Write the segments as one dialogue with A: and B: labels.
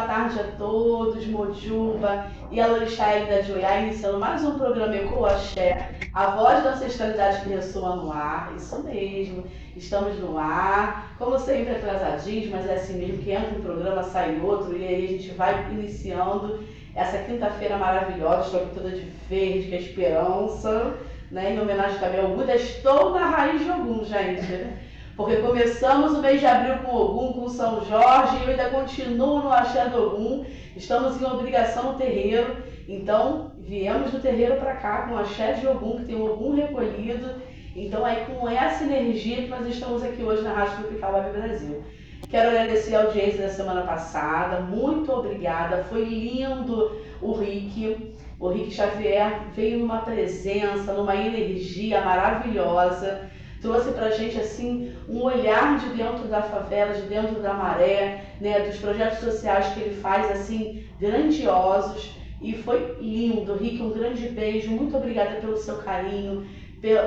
A: tarde a todos, Mojuba e a Lorixá da Joiá, iniciando mais um programa Ecoaxé, a voz da ancestralidade que ressoa no ar, isso mesmo, estamos no ar, como sempre atrasadinhos, mas é assim mesmo, que entra um programa, sai outro, e aí a gente vai iniciando essa quinta-feira maravilhosa, estou aqui toda de verde, que é esperança, né, em homenagem também ao Buda, estou na raiz de Ogum, gente. Porque começamos o mês de abril com Ogum, com São Jorge, e eu ainda continuo no Axé do Ogum. Estamos em obrigação no terreiro, então viemos do terreiro para cá com o Axé de Ogum, que tem o Ogum recolhido. Então é com essa energia que nós estamos aqui hoje na Rádio Tropical Web Brasil. Quero agradecer a audiência da semana passada, muito obrigada, foi lindo o Rick Xavier veio numa presença, numa energia maravilhosa. Trouxe pra gente assim um olhar de dentro da favela, de dentro da maré, né, dos projetos sociais que ele faz assim grandiosos, e foi lindo. Rick, um grande beijo, muito obrigada pelo seu carinho,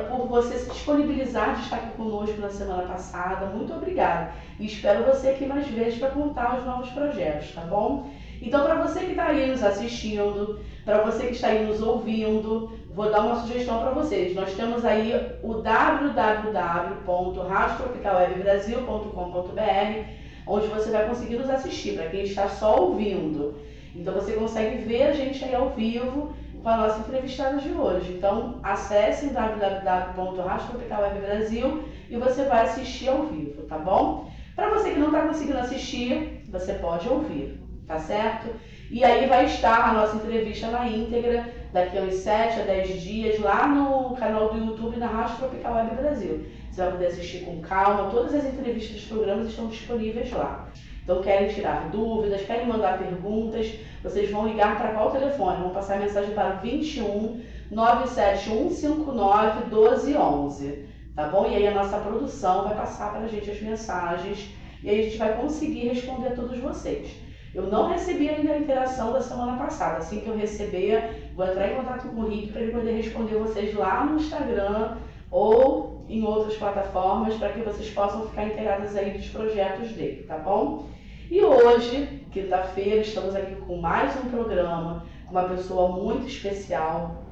A: por você se disponibilizar de estar aqui conosco na semana passada, muito obrigada. E espero você aqui mais vezes para contar os novos projetos, tá bom? Então, para você que está aí nos assistindo, para você que está aí nos ouvindo, vou dar uma sugestão para vocês. Nós temos aí o www.radiotropicalwebbrasil.com.br, onde você vai conseguir nos assistir, para quem está só ouvindo. Então, você consegue ver a gente aí ao vivo com a nossa entrevistada de hoje. Então, acesse www.radiotropicalwebbrasil e você vai assistir ao vivo, tá bom? Para você que não está conseguindo assistir, você pode ouvir. Tá certo? E aí vai estar a nossa entrevista na íntegra daqui a uns 7 a 10 dias lá no canal do YouTube da Rádio Tropical Web Brasil. Você vai poder assistir com calma, todas as entrevistas dos programas estão disponíveis lá. Então querem tirar dúvidas, querem mandar perguntas, vocês vão ligar para qual telefone? Vão passar a mensagem para 21 971 59 1211, tá bom? E aí a nossa produção vai passar para a gente as mensagens e aí a gente vai conseguir responder a todos vocês. Eu não recebi ainda a interação da semana passada. Assim que eu receber, vou entrar em contato com o Rick para ele poder responder vocês lá no Instagram ou em outras plataformas, para que vocês possam ficar inteirados aí dos projetos dele, tá bom? E hoje, quinta-feira, estamos aqui com mais um programa com uma pessoa muito especial,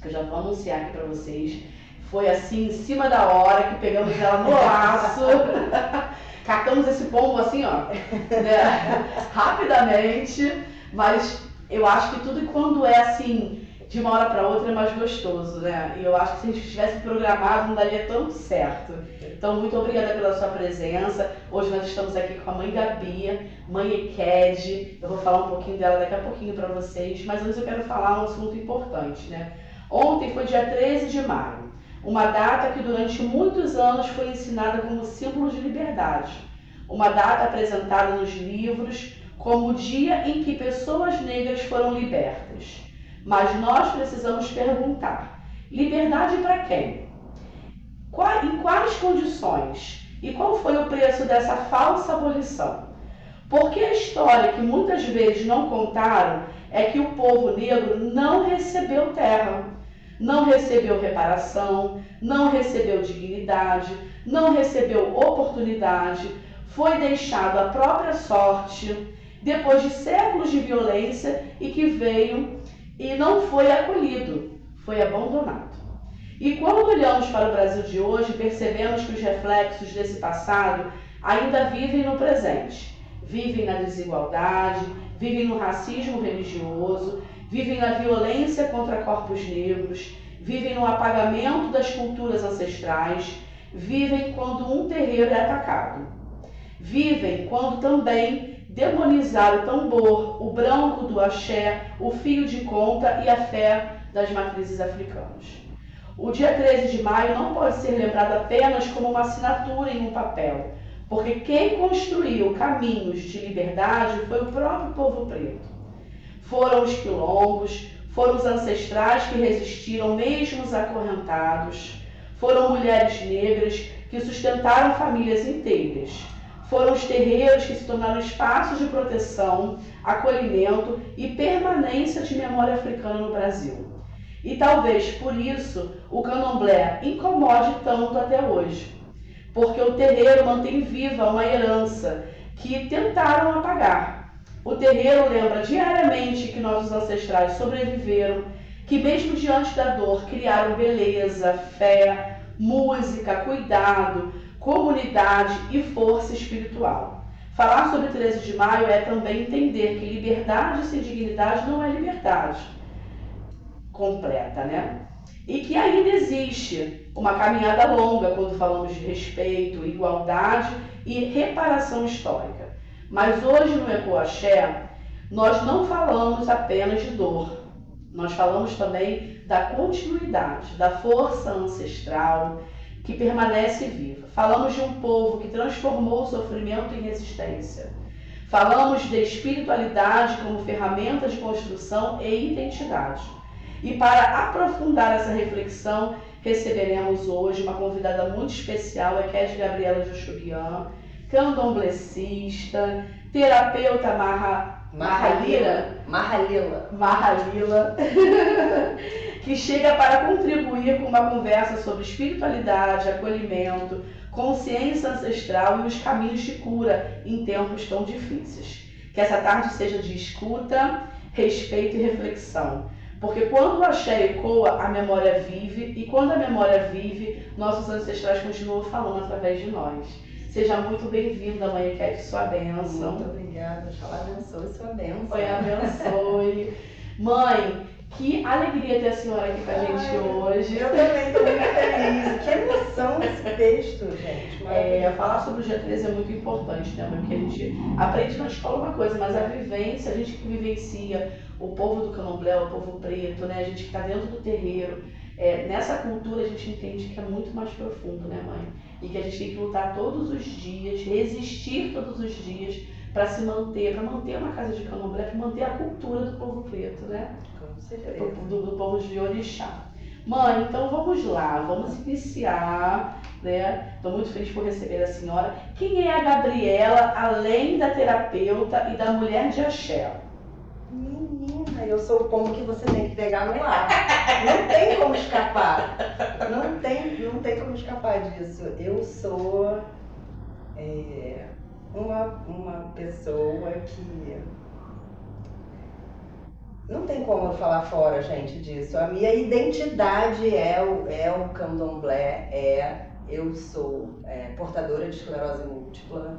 A: que eu já vou anunciar aqui para vocês. Foi assim, em cima da hora, que pegamos ela no laço. Catamos esse pombo assim, ó, né, rapidamente, mas eu acho que tudo quando é assim, de uma hora para outra é mais gostoso, né? E eu acho que se a gente tivesse programado não daria tão certo. Então, muito obrigada pela sua presença. Hoje nós estamos aqui com a mãe Gabi, mãe Eked. Eu vou falar um pouquinho dela daqui a pouquinho para vocês, mas antes eu quero falar um assunto importante, né? Ontem foi dia 13 de maio. Uma data que durante muitos anos foi ensinada como símbolo de liberdade. Uma data apresentada nos livros como o dia em que pessoas negras foram libertas. Mas nós precisamos perguntar, liberdade para quem? Em quais condições? E qual foi o preço dessa falsa abolição? Porque a história que muitas vezes não contaram é que o povo negro não recebeu terra. Não recebeu reparação, não recebeu dignidade, não recebeu oportunidade, foi deixado à própria sorte, depois de séculos de violência, e que veio e não foi acolhido, foi abandonado. E quando olhamos para o Brasil de hoje, percebemos que os reflexos desse passado ainda vivem no presente. Vivem na desigualdade, vivem no racismo religioso, vivem na violência contra corpos negros, vivem no apagamento das culturas ancestrais, vivem quando um terreiro é atacado. Vivem quando também demonizaram o tambor, o branco do axé, o fio de conta e a fé das matrizes africanas. O dia 13 de maio não pode ser lembrado apenas como uma assinatura em um papel, porque quem construiu caminhos de liberdade foi o próprio povo preto. Foram os quilombos, foram os ancestrais que resistiram mesmo os acorrentados, foram mulheres negras que sustentaram famílias inteiras, foram os terreiros que se tornaram espaços de proteção, acolhimento e permanência de memória africana no Brasil. E talvez por isso o candomblé incomode tanto até hoje, porque o terreiro mantém viva uma herança que tentaram apagar. O terreiro lembra diariamente que nossos ancestrais sobreviveram, que mesmo diante da dor criaram beleza, fé, música, cuidado, comunidade e força espiritual. Falar sobre 13 de maio é também entender que liberdade sem dignidade não é liberdade completa, né? E que ainda existe uma caminhada longa quando falamos de respeito, igualdade e reparação histórica. Mas hoje no Ecoaxé, nós não falamos apenas de dor, nós falamos também da continuidade, da força ancestral que permanece viva. Falamos de um povo que transformou o sofrimento em resistência. Falamos de espiritualidade como ferramenta de construção e identidade. E para aprofundar essa reflexão, receberemos hoje uma convidada muito especial, a Kézia Gabriela Juchubian, candomblessista, terapeuta Mahalila, que chega para contribuir com uma conversa sobre espiritualidade, acolhimento, consciência ancestral e os caminhos de cura em tempos tão difíceis. Que essa tarde seja de escuta, respeito e reflexão. Porque quando o axé ecoa, a memória vive, e quando a memória vive, nossos ancestrais continuam falando através de nós. Seja muito bem-vinda, Mãe Kézia, sua bênção.
B: Muito obrigada, Oxalá abençoe sua bênção.
A: Foi abençoe. Mãe, que alegria ter a senhora aqui com a gente hoje.
B: Eu também estou muito feliz. Que emoção esse texto, gente.
A: Falar sobre o dia 13 é muito importante, né, mãe? Porque a gente aprende na escola uma coisa, mas a vivência, a gente que vivencia o povo do candomblé, o povo preto, né, a gente que está dentro do terreiro, nessa cultura a gente entende que é muito mais profundo, né, mãe? E que a gente tem que lutar todos os dias, resistir todos os dias para se manter, para manter uma casa de candomblé, para manter a cultura do povo preto, né?
B: Com certeza.
A: Do povo de orixá. Mãe, então vamos lá, vamos iniciar, né? Estou muito feliz por receber a senhora. Quem é a Gabriela, além da terapeuta e da mulher de axé?
B: Menina, eu sou o pombo que você tem que pegar no ar. Não tem como escapar. Não tem como escapar disso. Eu sou uma pessoa que não tem como eu falar fora, gente, disso. A minha identidade é o candomblé, eu sou portadora de esclerose múltipla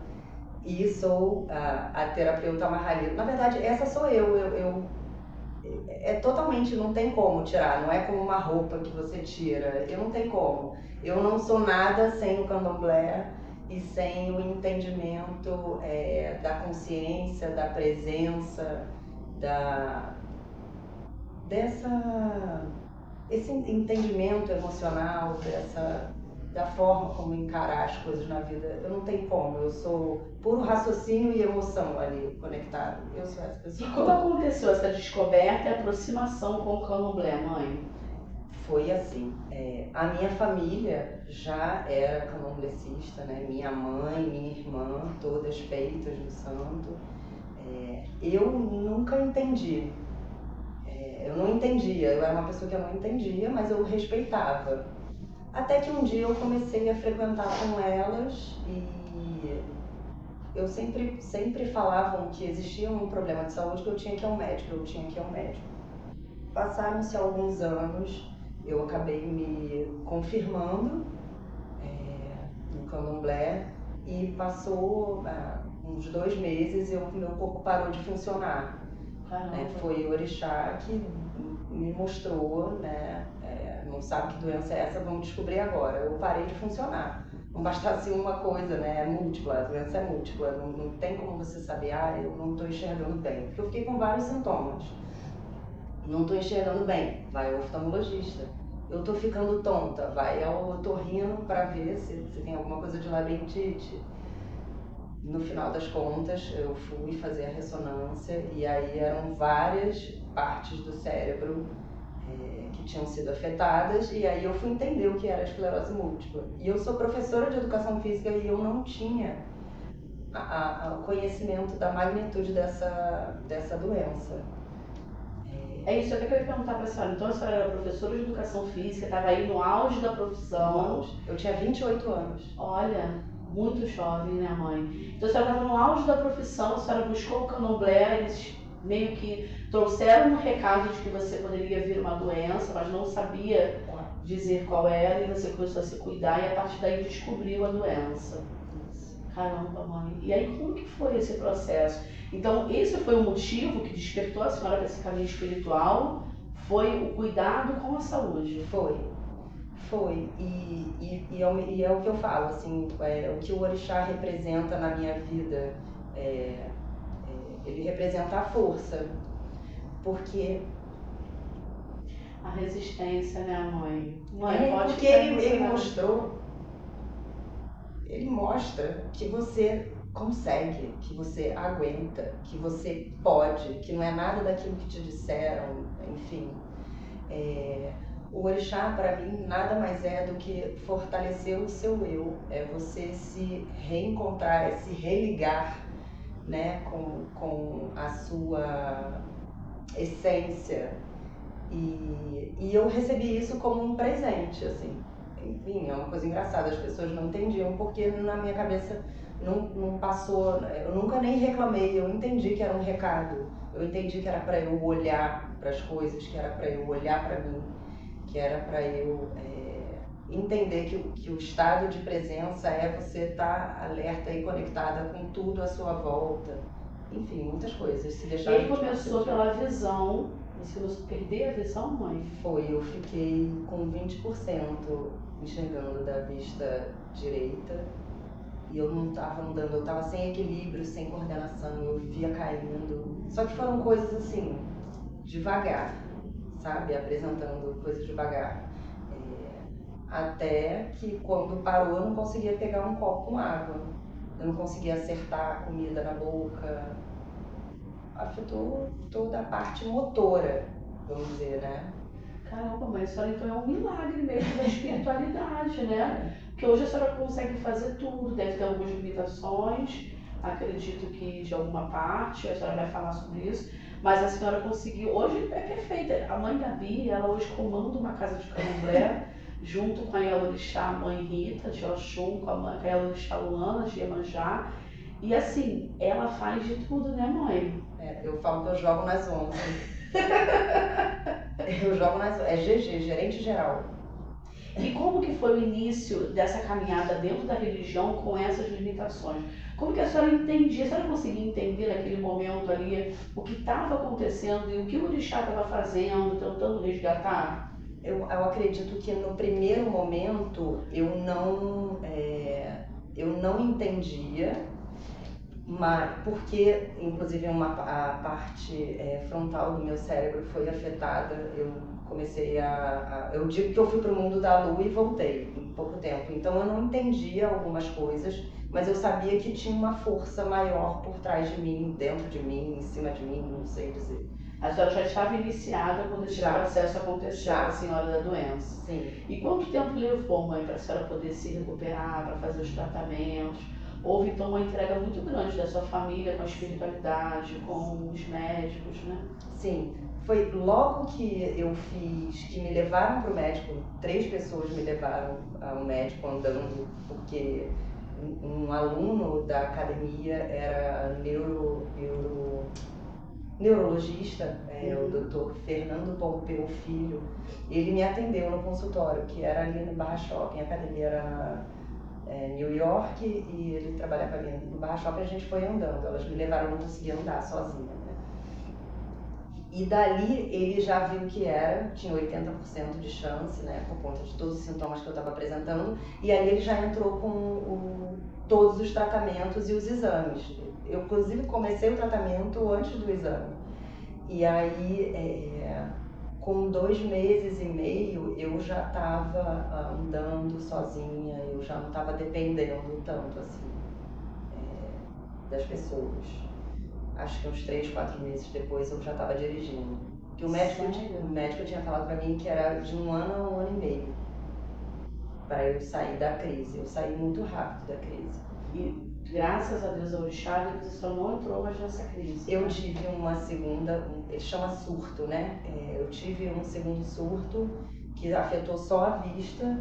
B: e sou a terapeuta Mahalila. Na verdade, essa sou eu. Totalmente, não tem como tirar, não é como uma roupa que você tira, eu não tenho como. Eu não sou nada sem o candomblé e sem o entendimento da consciência, da presença, esse entendimento emocional, da forma como encarar as coisas na vida. Eu não tenho como, eu sou puro raciocínio e emoção ali conectado. Eu sou essa pessoa.
A: E como aconteceu essa descoberta e aproximação com o candomblé, mãe?
B: Foi assim, a minha família já era candomblessista, né? Minha mãe, minha irmã, todas feitas no santo. Eu nunca entendi. Eu não entendia, eu era uma pessoa que eu não entendia, mas eu respeitava. Até que um dia eu comecei a frequentar com elas e eu sempre falavam que existia um problema de saúde, que eu tinha que ir ao médico, Passaram-se alguns anos, eu acabei me confirmando no candomblé e passou uns 2 meses e meu corpo parou de funcionar. Foi o orixá que me mostrou, né? Não sabe que doença é essa, vamos descobrir agora. Eu parei de funcionar. Não bastasse uma coisa, né? É múltipla, a doença é múltipla. Não tem como você saber, eu não estou enxergando bem. Porque eu fiquei com vários sintomas. Não estou enxergando bem, vai ao oftalmologista. Eu estou ficando tonta, vai ao otorrino para ver se tem alguma coisa de labirintite. No final das contas, eu fui fazer a ressonância e aí eram várias partes do cérebro que tinham sido afetadas e aí eu fui entender o que era a esclerose múltipla. E eu sou professora de educação física e eu não tinha o conhecimento da magnitude dessa doença.
A: É isso até que eu ia perguntar para a senhora. Então a senhora era professora de educação física, estava aí no auge da profissão.
B: Eu tinha 28 anos.
A: Olha, Muito jovem, né, mãe? Então a senhora estava no auge da profissão, a senhora buscou o candomblé, eles meio que trouxeram um recado de que você poderia vir uma doença, mas não sabia dizer qual era, e você começou a se cuidar e a partir daí descobriu a doença. Caramba, mãe. E aí como que foi esse processo? Então esse foi o motivo que despertou a senhora para esse caminho espiritual? Foi o cuidado com a saúde?
B: Foi. E é o que eu falo, assim, o que o orixá representa na minha vida, ele representa a força, porque...
A: A resistência, né, mãe?
B: Porque ele mostra que você consegue, que você aguenta, que você pode, que não é nada daquilo que te disseram, enfim. O orixá, para mim, nada mais é do que fortalecer o seu eu, é você se reencontrar, é se religar, né, com a sua essência. E eu recebi isso como um presente, assim. Enfim, é uma coisa engraçada, as pessoas não entendiam, porque na minha cabeça não passou, eu nunca nem reclamei, eu entendi que era um recado, eu entendi que era para eu olhar para as coisas, que era para eu olhar para mim, que era para eu entender que o estado de presença é você estar alerta e conectada com tudo à sua volta. Enfim, muitas coisas. Se deixar
A: Ele começou pela visão. Você começou a perder a visão, mãe?
B: Foi, eu fiquei com 20% enxergando da vista direita e eu não estava andando, eu estava sem equilíbrio, sem coordenação, eu via caindo. Só que foram coisas assim, devagar, sabe? Apresentando coisas devagar. Até que quando parou eu não conseguia pegar um copo com água, eu não conseguia acertar a comida na boca. Afetou toda a parte motora, vamos dizer, né?
A: Caramba, mas a senhora então é um milagre mesmo da espiritualidade, né? Porque hoje a senhora consegue fazer tudo, deve ter algumas limitações, acredito que de alguma parte, a senhora vai falar sobre isso, mas a senhora conseguiu, hoje é perfeita. A mãe Gabi, ela hoje comanda uma casa de candomblé, junto com a Yalorixá, a mãe Rita, de Oxum, com a Yalorixá Luana, de Iemanjá, e assim, ela faz de tudo, né, mãe?
B: Eu falo que eu jogo nas ondas. Eu jogo nas ondas. É GG, gerente geral.
A: E como que foi o início dessa caminhada dentro da religião com essas limitações? Como que a senhora entendia, a senhora conseguia entender naquele momento ali o que estava acontecendo e o que o orixá estava fazendo, tentando resgatar?
B: Eu acredito que no primeiro momento eu não entendia, mas porque inclusive a parte frontal do meu cérebro foi afetada. Eu comecei eu digo que eu fui para o mundo da lua e voltei em pouco tempo, então eu não entendia algumas coisas, mas eu sabia que tinha uma força maior por trás de mim, dentro de mim, em cima de mim, não sei dizer.
A: A senhora já estava iniciada quando esse processo aconteceu, a senhora da doença.
B: Sim.
A: E quanto tempo levou, mãe, para a senhora poder se recuperar, para fazer os tratamentos? Houve então uma entrega muito grande da sua família com a espiritualidade, com os médicos, né?
B: Sim, foi logo que eu fiz, que me levaram para o médico, 3 pessoas me levaram ao médico andando, porque um aluno da academia era neurologista, o Dr. Fernando Pompeu Filho. Ele me atendeu no consultório, que era ali no Barra Shopping, a academia era New York e ele trabalhava ali no Barra Shopping. A gente foi andando, elas me levaram, eu não conseguia andar sozinha, né? E dali ele já viu que tinha 80% de chance, né, por conta de todos os sintomas que eu estava apresentando, e aí ele já entrou com todos os tratamentos e os exames. Eu inclusive comecei o tratamento antes do exame. E aí com 2 meses e meio eu já estava andando sozinha, eu já não estava dependendo tanto assim das pessoas. Acho que uns 3, 4 meses depois eu já estava dirigindo. Que o médico tinha falado para mim que era de 1 ano a 1 ano e meio para eu sair da crise. Eu saí muito rápido da crise.
A: E graças a Deus ao orixá, você só não entrou mais nessa crise.
B: Eu tive uma segunda, ele chama surto, né? Eu tive um segundo surto que afetou só a vista,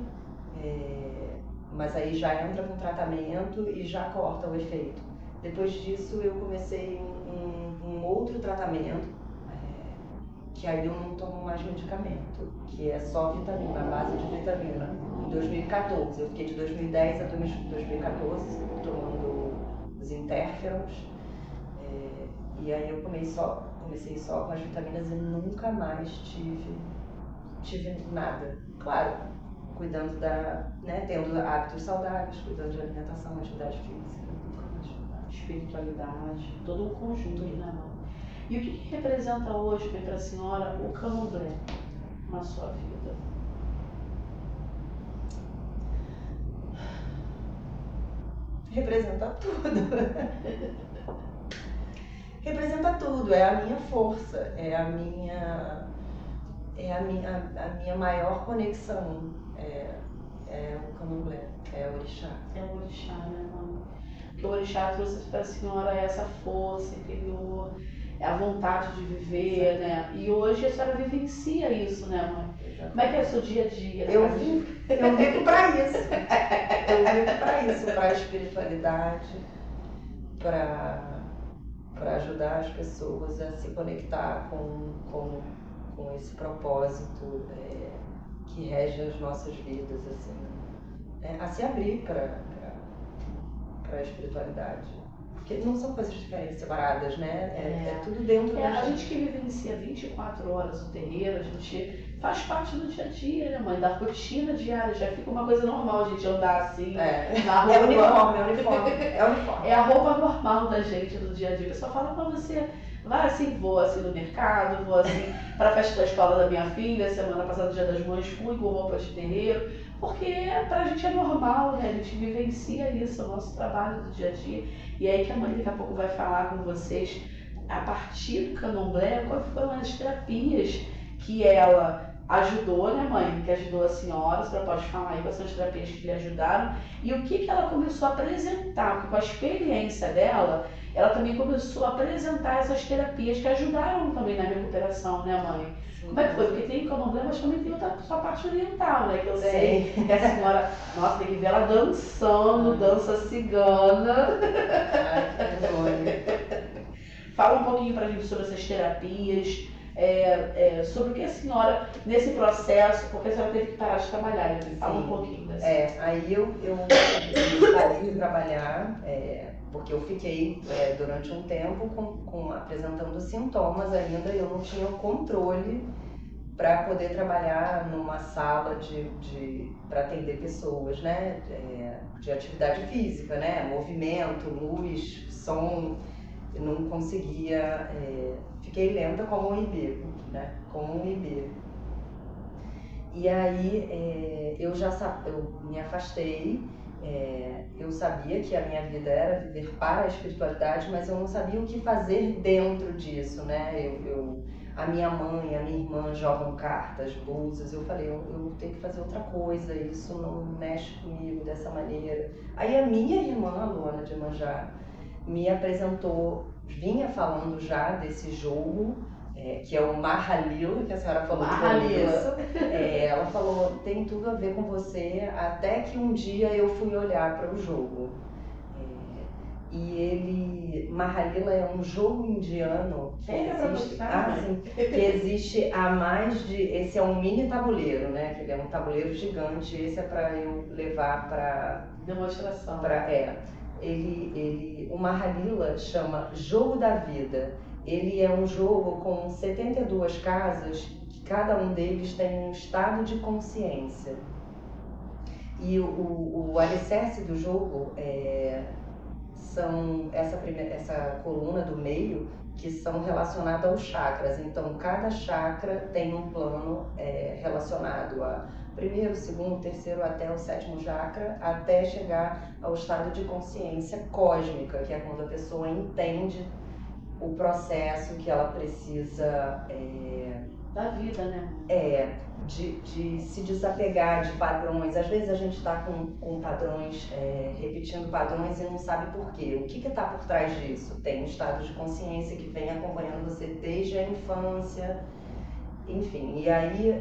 B: mas aí já entra com tratamento e já corta o efeito. Depois disso eu comecei um outro tratamento, que aí eu não tomo mais medicamento, que é só vitamina, a base de vitamina. Em 2014, eu fiquei de 2010 a 2014 tomando os interferons, e aí eu comecei só com as vitaminas e nunca mais tive nada. Claro, cuidando tendo hábitos saudáveis, cuidando de alimentação, atividade física, nunca mais.
A: Espiritualidade, todo um conjunto, né, mãe? E o que representa hoje para a senhora o candomblé na sua vida?
B: Representa tudo. Representa tudo, é a minha força, é a minha maior conexão, é o candomblé, é o orixá.
A: É o orixá, né, mãe? Porque o orixá trouxe para a senhora essa força interior, a vontade de viver, né? E hoje a senhora vivencia isso, né, mãe? Como é que é o seu dia a dia?
B: Eu vivo para isso. Eu vivo para isso, para a espiritualidade, para ajudar as pessoas a se conectar com esse propósito que rege as nossas vidas, assim, a se abrir para a espiritualidade. Porque não são coisas diferentes, separadas, né? É tudo dentro da
A: A gente que vivencia 24 horas o terreiro, a gente faz parte do dia a dia, né, mãe? Da rotina diária, já fica uma coisa normal a gente andar assim, na rua.
B: É uniforme.
A: É a roupa normal da gente do dia a dia. O pessoal fala pra você, vai assim, vou assim no mercado, vou assim pra festa da escola da minha filha, semana passada, dia das mães, fui com roupa de terreiro, porque pra gente é normal, né? A gente vivencia isso, o nosso trabalho do dia a dia. E aí que a mãe daqui a pouco vai falar com vocês, a partir do candomblé, quais foram as terapias que ela ajudou, né, mãe? Que ajudou a senhora pode falar aí quais são as terapias que lhe ajudaram e o que ela começou a apresentar, porque com a experiência dela, ela também começou a apresentar essas terapias que ajudaram também na recuperação, né, mãe? Como é que foi? Porque tem o candomblé, mas também tem outra sua parte oriental, né? Que eu sei que a senhora, nossa, tem que ver ela dançando, dança cigana.
B: Ai, que vergonha.
A: Fala um pouquinho pra gente sobre essas terapias, sobre o que a senhora, nesse processo, porque a senhora teve que parar de trabalhar, né? Fala um pouquinho dessa.
B: Aí eu parei de trabalhar, porque eu fiquei durante um tempo apresentando sintomas ainda, eu não tinha o controle para poder trabalhar numa sala para atender pessoas, né, de atividade física, né, movimento, luz, som. Eu não conseguia, fiquei lenta como um ibê, né, como um ibê. E aí eu me afastei, eu sabia que a minha vida era viver para a espiritualidade, mas eu não sabia o que fazer dentro disso, né? A minha mãe, a minha irmã jogam cartas, búzios, eu falei, eu tenho que fazer outra coisa, isso não mexe comigo dessa maneira. Aí a minha irmã, a Luana de Iemanjá, me apresentou, vinha falando já desse jogo, que é o Mahalila, que a senhora falou no começo. Ela falou, tem tudo a ver com você, até que um dia eu fui olhar para o jogo. Mahalila é um jogo indiano que existe há mais de... Esse é um mini tabuleiro, né? Que ele é um tabuleiro gigante, esse é para eu levar para...
A: demonstração.
B: O Mahalila chama Jogo da Vida. Ele é um jogo com 72 casas, que cada um deles tem um estado de consciência. E o alicerce do jogo são essa coluna do meio, que são relacionadas aos chakras. Então, cada chakra tem um plano relacionado a primeiro, segundo, terceiro até o sétimo chakra, até chegar ao estado de consciência cósmica, que é quando a pessoa entende o processo que ela precisa
A: da vida, né?
B: De se desapegar de padrões. Às vezes a gente está com padrões, repetindo padrões e não sabe por quê. O que está por trás disso? Tem um estado de consciência que vem acompanhando você desde a infância, enfim. E aí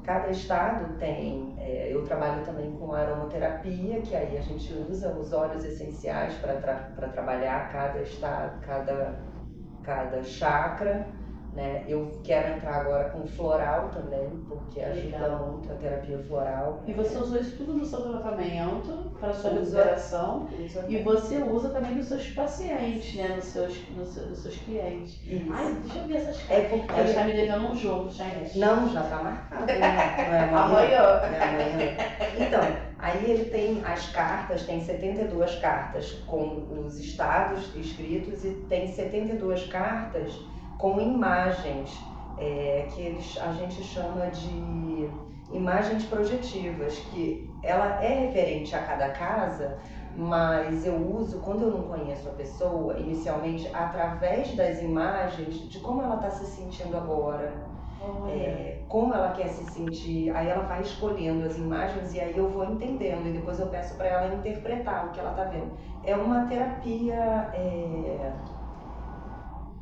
B: Cada estado tem, eu trabalho também com aromaterapia, que aí a gente usa os óleos essenciais para trabalhar cada estado, cada chakra, né? Eu quero entrar agora com floral também, porque ajuda muito a terapia floral.
A: E você usou isso tudo no seu tratamento, para a sua recuperação, e você usa também nos seus pacientes, né? Nos seus clientes.
B: Isso.
A: Ai, deixa eu ver essas cartas.
B: Porque...
A: Ela está me devendo um jogo, gente.
B: Não, já está marcado. Não é
A: amanhã.
B: Amanhã. Então, aí ele tem as cartas, tem 72 cartas com os estados escritos e tem 72 cartas com imagens, que a gente chama de imagens projetivas, que ela é referente a cada casa, mas eu uso, quando eu não conheço a pessoa, inicialmente, através das imagens, de como ela está se sentindo agora, como ela quer se sentir, aí ela vai escolhendo as imagens e aí eu vou entendendo, e depois eu peço para ela interpretar o que ela está vendo. É uma terapia...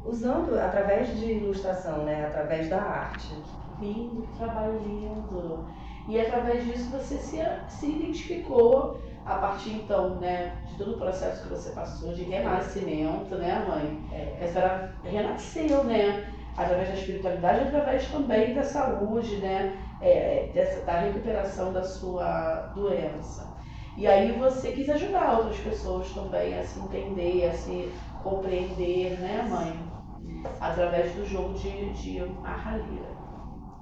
B: usando através de ilustração, né? Através da arte.
A: Lindo, que trabalho lindo. E através disso você se identificou a partir então, né, de todo o processo que você passou de renascimento, né, mãe? A senhora renasceu, né? Através da espiritualidade, através também da saúde, né? Da recuperação da sua doença. E aí você quis ajudar outras pessoas também a se entender, a se compreender, né, mãe? Através do jogo de Mahalila.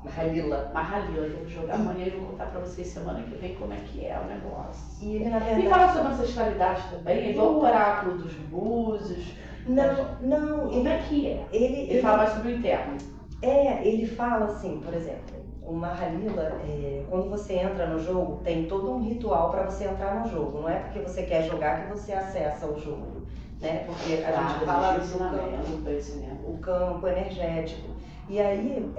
A: Mahalila, que eu vou jogar amanhã e vou contar pra vocês semana que vem como é que é o negócio.
B: E ele, na verdade...
A: E fala sobre ancestralidade também, igual o oráculo dos búzios.
B: Não.
A: Como é que é? Ele fala mais sobre o interno.
B: Ele fala assim, por exemplo, o Mahalila, quando você entra no jogo, tem todo um ritual para você entrar no jogo. Não é porque você quer jogar que você acessa o jogo, né? Porque a gente fala o campo energético. E aí,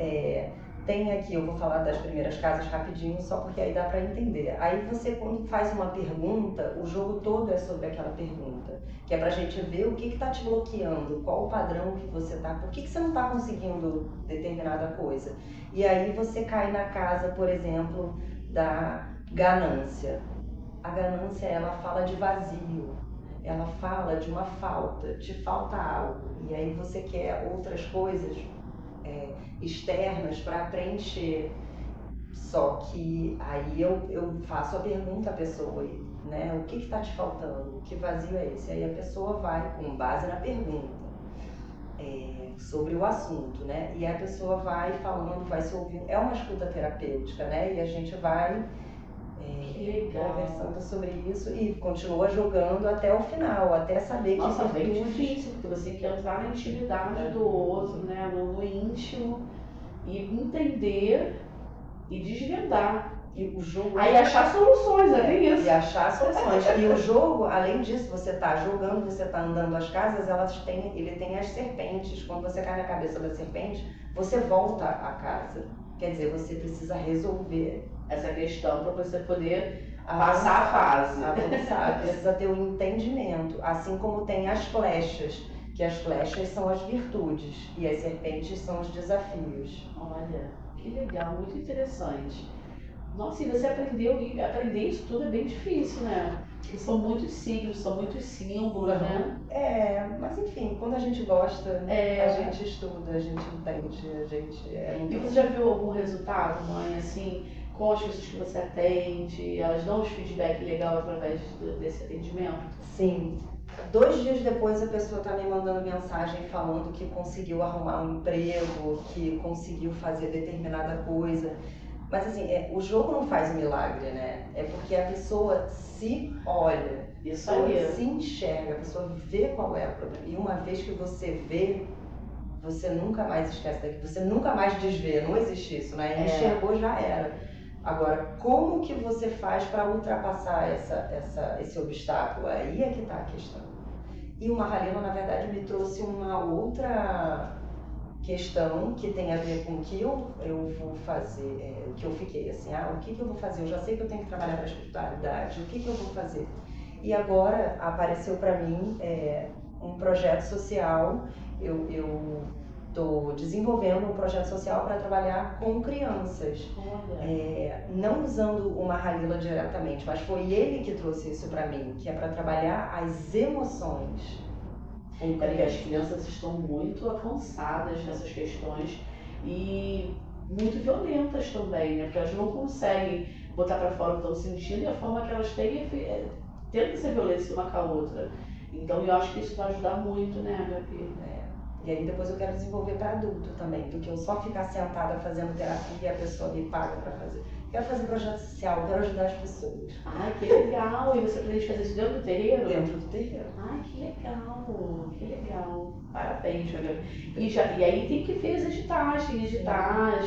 B: tem aqui, eu vou falar das primeiras casas rapidinho, só porque aí dá para entender. Aí você, quando faz uma pergunta, o jogo todo é sobre aquela pergunta, que é pra gente ver o que está te bloqueando, qual o padrão que você tá, por que você não está conseguindo determinada coisa. E aí você cai na casa, por exemplo, da ganância. A ganância, ela fala de vazio, ela fala de uma falta, te falta algo, e aí você quer outras coisas externas para preencher. Só que aí eu faço a pergunta à pessoa, né? O que está te faltando? Que vazio é esse? Aí a pessoa vai, com base na pergunta, sobre o assunto, né? E a pessoa vai falando, vai se ouvindo. É uma escuta terapêutica, né? E a gente vai conversando sobre isso e continua jogando até o final, até saber que...
A: Nossa, bem difícil, porque você quer entrar na intimidade do outro, né? No íntimo, e entender e desvendar. E o jogo... Aí achar soluções, é isso.
B: E achar soluções. E o jogo, além disso, você está jogando, você está andando as casas, ele tem as serpentes. Quando você cai na cabeça da serpente, você volta à casa. Quer dizer, você precisa resolver
A: essa questão para você poder passar a fase.
B: Avançar, precisa ter um entendimento. Assim como tem as flechas, que as flechas são as virtudes e as serpentes são os desafios.
A: Olha, que legal, muito interessante. Nossa, e você aprender isso tudo é bem difícil, né? Porque são muitos signos, são muitos símbolos, né?
B: Mas enfim, quando a gente gosta, a gente estuda, a gente entende, a gente...
A: E você já viu algum resultado, mãe, assim, com as pessoas que você atende? Elas dão os feedback legal através desse atendimento?
B: Sim. 2 dias depois a pessoa está me mandando mensagem falando que conseguiu arrumar um emprego, que conseguiu fazer determinada coisa. Mas assim, o jogo não faz milagre, né? É porque a pessoa se olha, a pessoa se enxerga, a pessoa vê qual é o problema. E uma vez que você vê, você nunca mais esquece daquilo, você nunca mais desvê, não existe isso, né? Enxergou, já era. Agora, como que você faz para ultrapassar esse obstáculo? Aí é que está a questão. E o Mahalila, na verdade, me trouxe uma outra questão que tem a ver com o que eu vou fazer, o que eu fiquei assim, o que eu vou fazer? Eu já sei que eu tenho que trabalhar para a espiritualidade, o que eu vou fazer? E agora apareceu para mim um projeto social, eu estou desenvolvendo um projeto social para trabalhar com crianças. Não usando o Mahalila diretamente, mas foi ele que trouxe isso para mim, que é para trabalhar as emoções.
A: Porque as crianças estão muito avançadas nessas questões e muito violentas também, né? Porque elas não conseguem botar para fora o que estão sentindo e a forma que elas têm tem que ser violência uma com a outra. Então eu acho que isso vai ajudar muito, né, Gabi?
B: E aí depois eu quero desenvolver para adulto também, porque eu só ficar sentada fazendo terapia e a pessoa me paga para fazer. Quero fazer projeto social, quero ajudar as pessoas.
A: Ai, que legal! E você pretende fazer isso dentro do terreiro?
B: Dentro do terreiro.
A: Ai, que legal! Parabéns, Gabi. E aí tem que ver os editais,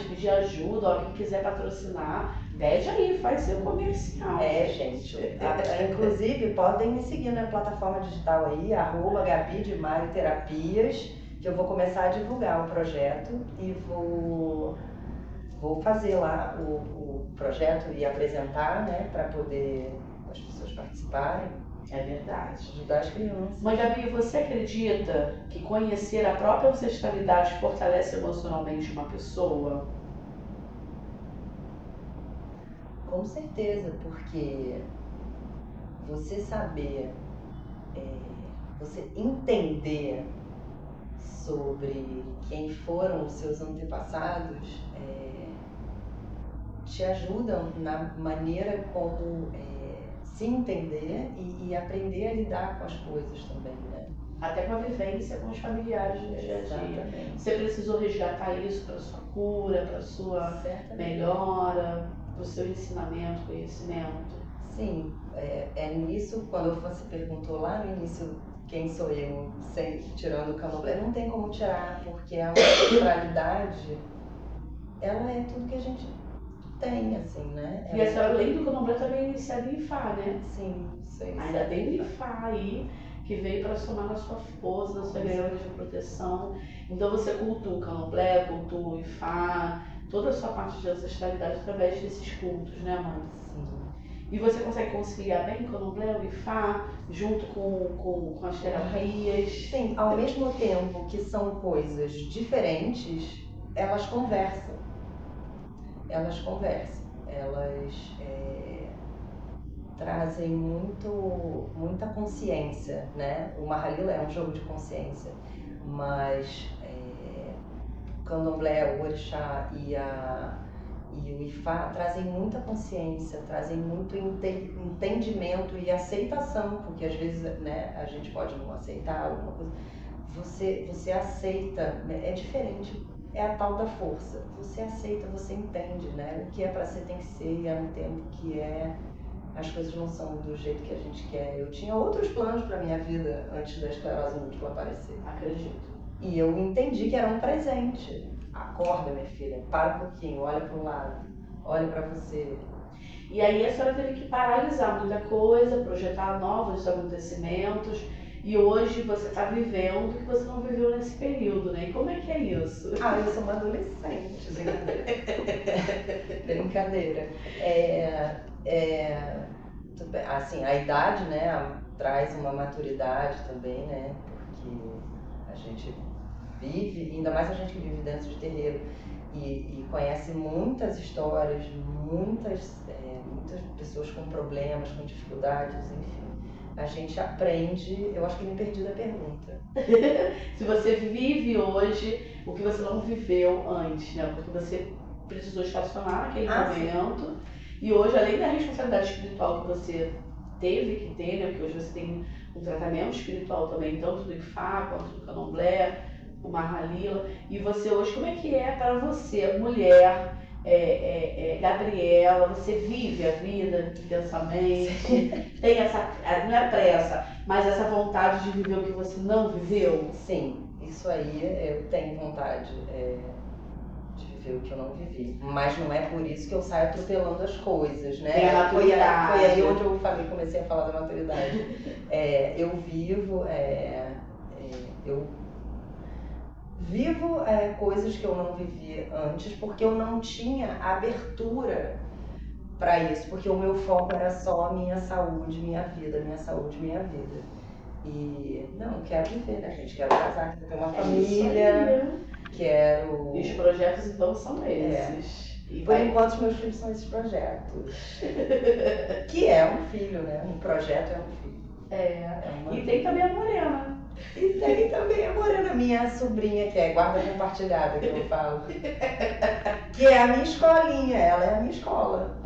A: pedir ajuda, ó, quem quiser patrocinar, pede aí, faz seu comercial.
B: Gente. Inclusive, podem me seguir na plataforma digital aí, @Gabi de Maio Terapias, que eu vou começar a divulgar o projeto e vou fazer lá o projeto e apresentar, né, para poder as pessoas participarem.
A: É verdade.
B: Ajudar as crianças.
A: Mas, Gabi, você acredita que conhecer a própria ancestralidade fortalece emocionalmente uma pessoa?
B: Com certeza, porque você saber, você entender sobre quem foram os seus antepassados te ajudam na maneira como se entender e aprender a lidar com as coisas também, né?
A: Até com a vivência com os familiares no dia a dia.
B: Exatamente.
A: Você precisou resgatar isso para sua cura, para sua melhora, para o seu ensinamento, conhecimento?
B: Sim, é nisso, quando você perguntou lá no início quem sou eu, tirando o candomblé, não tem como tirar, porque a ancestralidade, ela é tudo que a gente tem, assim, né?
A: E a senhora, além do candomblé, também é iniciada em Ifá, né?
B: Sim, isso aí.
A: Ainda tem o Ifá aí, que veio para somar na sua força, na sua guerreira de proteção. Então você cultua o candomblé, cultua o Ifá, toda a sua parte de ancestralidade através desses cultos, né, mãe?
B: Sim.
A: E você consegue conciliar bem o candomblé, o Ifá, junto com as terapias?
B: Sim, ao mesmo tempo que são coisas diferentes, elas conversam. Elas trazem muita consciência, né? O Mahalila é um jogo de consciência, mas o candomblé, o orixá e o Ifá trazem muita consciência, trazem muito entendimento e aceitação, porque às vezes, né, a gente pode não aceitar alguma coisa. Você aceita, é diferente, é a tal da força. Você aceita, você entende, né? O que é para ser tem que ser, e é no tempo que as coisas não são do jeito que a gente quer. Eu tinha outros planos para minha vida antes da esclerose múltipla aparecer.
A: Acredito.
B: E eu entendi que era um presente. Acorda, minha filha, para um pouquinho, olha para o lado, olha para você.
A: E aí a senhora teve que paralisar muita coisa, projetar novos acontecimentos, e hoje você está vivendo o que você não viveu nesse período, né? E como é que é isso?
B: Eu sou uma adolescente, brincadeira. Assim, a idade, né, traz uma maturidade também, né? Porque a gente vive, ainda mais a gente que vive dentro de terreiro e conhece muitas histórias, muitas pessoas com problemas, com dificuldades, enfim. A gente aprende, eu acho que me perdi da pergunta.
A: Se você vive hoje o que você não viveu antes, né? Porque você precisou estacionar naquele momento. E hoje, além da responsabilidade espiritual que você teve que ter, né? Porque hoje você tem um tratamento espiritual também, tanto do Ifá quanto do candomblé, o Mahalila. E você hoje, como é que é para você, mulher, Gabriela, você vive a vida intensamente, tem essa, não é pressa, mas essa vontade de viver o que você não viveu?
B: Sim, isso aí eu tenho vontade de viver o que eu não vivi, mas não é por isso que eu saio atropelando as coisas, né?
A: Tem a maturidade.
B: Foi aí onde eu comecei a falar da maturidade. Eu vivo coisas que eu não vivi antes porque eu não tinha abertura para isso, porque o meu foco era só minha saúde, minha vida, minha saúde, minha vida. E não, quero viver, né, gente? Quero casar, quero ter uma família, quero...
A: E os projetos, então, são esses.
B: E por enquanto, os meus filhos são esses projetos. Que é um filho, né? Um projeto é um filho.
A: E tem também a Morena.
B: E tem também a Morena, minha sobrinha, que é guarda compartilhada, que eu falo. Que é a minha escolinha, ela é a minha escola.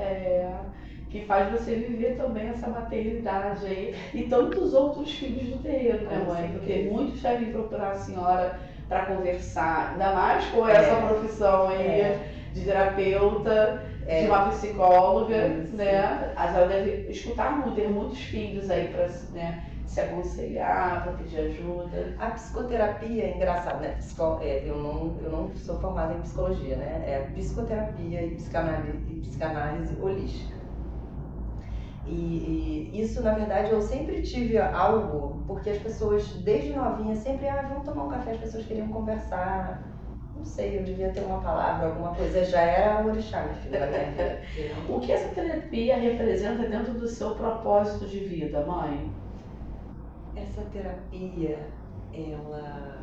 A: Que faz você viver também essa maternidade aí. E tantos outros filhos do terreiro, né, mãe? Porque muitos devem procurar a senhora para conversar, ainda mais com essa profissão aí de terapeuta, de uma psicóloga, né? A senhora deve escutar muito, ter muitos filhos aí para, né, se aconselhar, para pedir ajuda.
B: A psicoterapia é engraçada, né? Eu não sou formada em psicologia, né? É psicoterapia e psicanálise holística. E isso, na verdade, eu sempre tive algo, porque as pessoas, desde novinha, sempre, vamos tomar um café, as pessoas queriam conversar. Não sei, eu devia ter uma palavra, alguma coisa. Já era o orixá, minha filha, da minha vida.
A: O que essa terapia representa dentro do seu propósito de vida, mãe?
B: Essa terapia, ela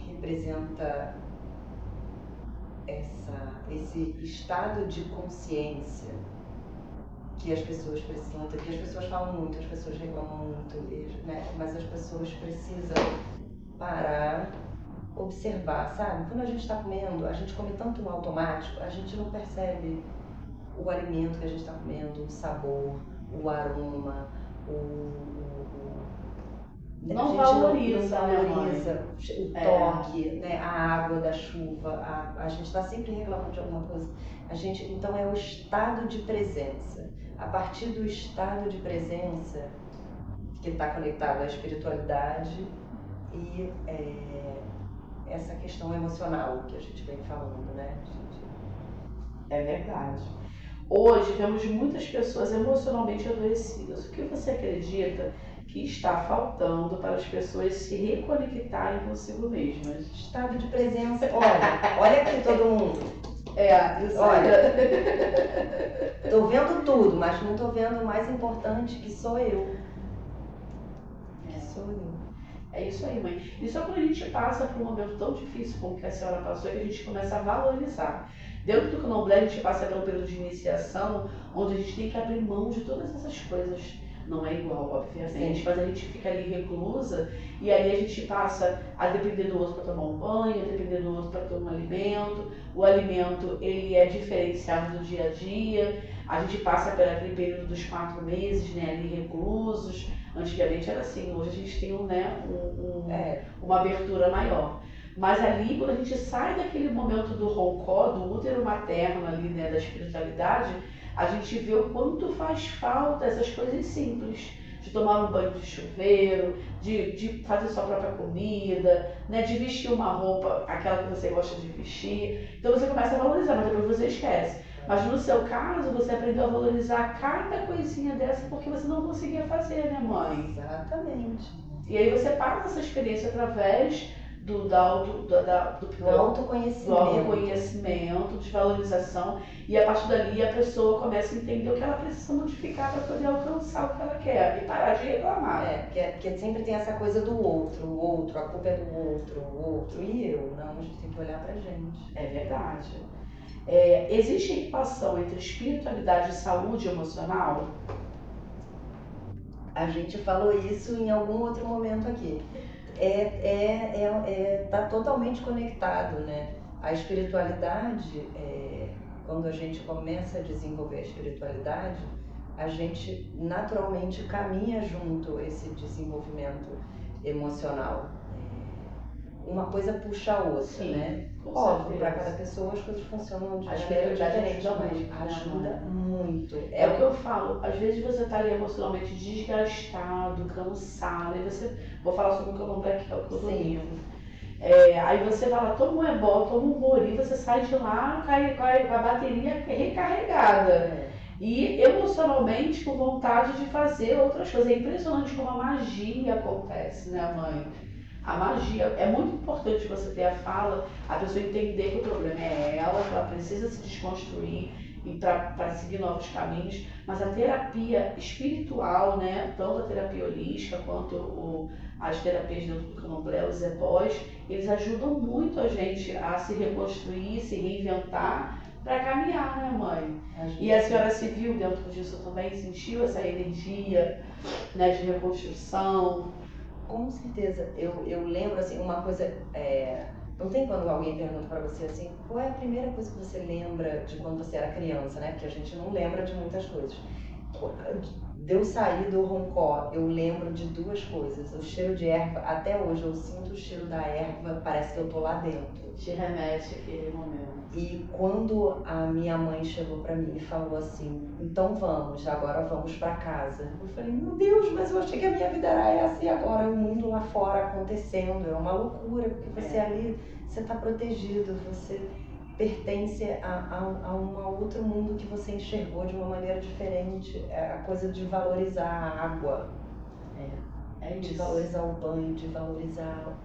B: representa esse estado de consciência que as pessoas precisam ter, porque as pessoas falam muito, as pessoas reclamam muito, né? Mas as pessoas precisam parar, observar, sabe? Quando a gente está comendo, a gente come tanto no automático, a gente não percebe o alimento que a gente está comendo, o sabor, o aroma,
A: não valoriza,
B: o toque, né? A água da chuva, a gente está sempre reclamando de alguma coisa. Então é o estado de presença. A partir do estado de presença, que está conectado à espiritualidade e essa questão emocional que a gente vem falando, né?
A: É verdade. Hoje vemos muitas pessoas emocionalmente adoecidas. O que você acredita que está faltando para as pessoas se reconectarem consigo mesmas?
B: Estado de presença. Olha aqui todo mundo.
A: Isso.
B: Olha, tô vendo tudo, mas não tô vendo o mais importante, que sou eu.
A: É isso aí, mãe. E só quando a gente passa por um momento tão difícil como que a senhora passou, que a gente começa a valorizar. Dentro do Candomblé, a gente passa pelo período de iniciação, onde a gente tem que abrir mão de todas essas coisas. Não é igual, obviamente, mas a gente fica ali reclusa e ali a gente passa a depender do outro para tomar um banho, a depender do outro para ter um alimento. O alimento, ele é diferenciado do dia a dia. A gente passa por aquele período dos 4 meses, né, ali reclusos. Antigamente era assim, hoje a gente tem uma abertura maior. Mas ali, quando a gente sai daquele momento do roncó, do útero materno ali, né, da espiritualidade, a gente vê o quanto faz falta essas coisas simples. De tomar um banho de chuveiro, de fazer sua própria comida, né, de vestir uma roupa, aquela que você gosta de vestir. Então você começa a valorizar, mas depois você esquece. Mas no seu caso, você aprendeu a valorizar cada coisinha dessa porque você não conseguia fazer, né, mãe?
B: Exatamente.
A: E aí você passa essa experiência através do autoconhecimento, desvalorização, e a partir dali a pessoa começa a entender o que ela precisa modificar para poder alcançar o que ela quer e parar de reclamar.
B: Porque sempre tem essa coisa do outro, a culpa é do outro, e eu? Não, a gente tem que olhar pra gente.
A: É verdade. Existe equação entre espiritualidade e saúde emocional?
B: A gente falou isso em algum outro momento aqui. Tá totalmente conectado, né? A espiritualidade, quando a gente começa a desenvolver a espiritualidade, a gente naturalmente caminha junto esse desenvolvimento emocional. Uma coisa puxa a outra,
A: sim,
B: né? Óbvio, para cada pessoa as coisas funcionam de maneira diferente, mas ajuda muito.
A: É o que eu falo, às vezes você está ali emocionalmente desgastado, cansado, e você, vou falar sobre o Candomblé, que é o que eu tô vivo. Aí você vai lá, toma um ebó, toma um mori, você sai de lá com a bateria recarregada. E emocionalmente com vontade de fazer outras coisas. É impressionante como a magia acontece, né, mãe? A magia, é muito importante você ter a fala, a pessoa entender que o problema é ela, que ela precisa se desconstruir, e para seguir novos caminhos, mas a terapia espiritual, né, tanto a terapia holística quanto as terapias dentro do candomblé, os ebós, eles ajudam muito a gente a se reconstruir, se reinventar para caminhar, né, mãe? E a senhora se viu dentro disso também, sentiu essa energia, né, de reconstrução?
B: Com certeza. Eu lembro, assim, uma coisa... não tem quando alguém pergunta pra você assim, qual é a primeira coisa que você lembra de quando você era criança, né? Porque a gente não lembra de muitas coisas. De eu sair do roncó, eu lembro de duas coisas. O cheiro de erva, até hoje eu sinto o cheiro da erva, parece que eu tô lá dentro.
A: Te remete àquele momento.
B: E quando a minha mãe chegou pra mim e falou assim, então vamos, agora vamos pra casa. Eu falei, meu Deus, mas eu achei que a minha vida era essa e agora o mundo lá fora acontecendo. É uma loucura, porque você ali, você tá protegido, você pertence a um outro mundo que você enxergou de uma maneira diferente. É a coisa de valorizar a água, de valorizar o banho, de valorizar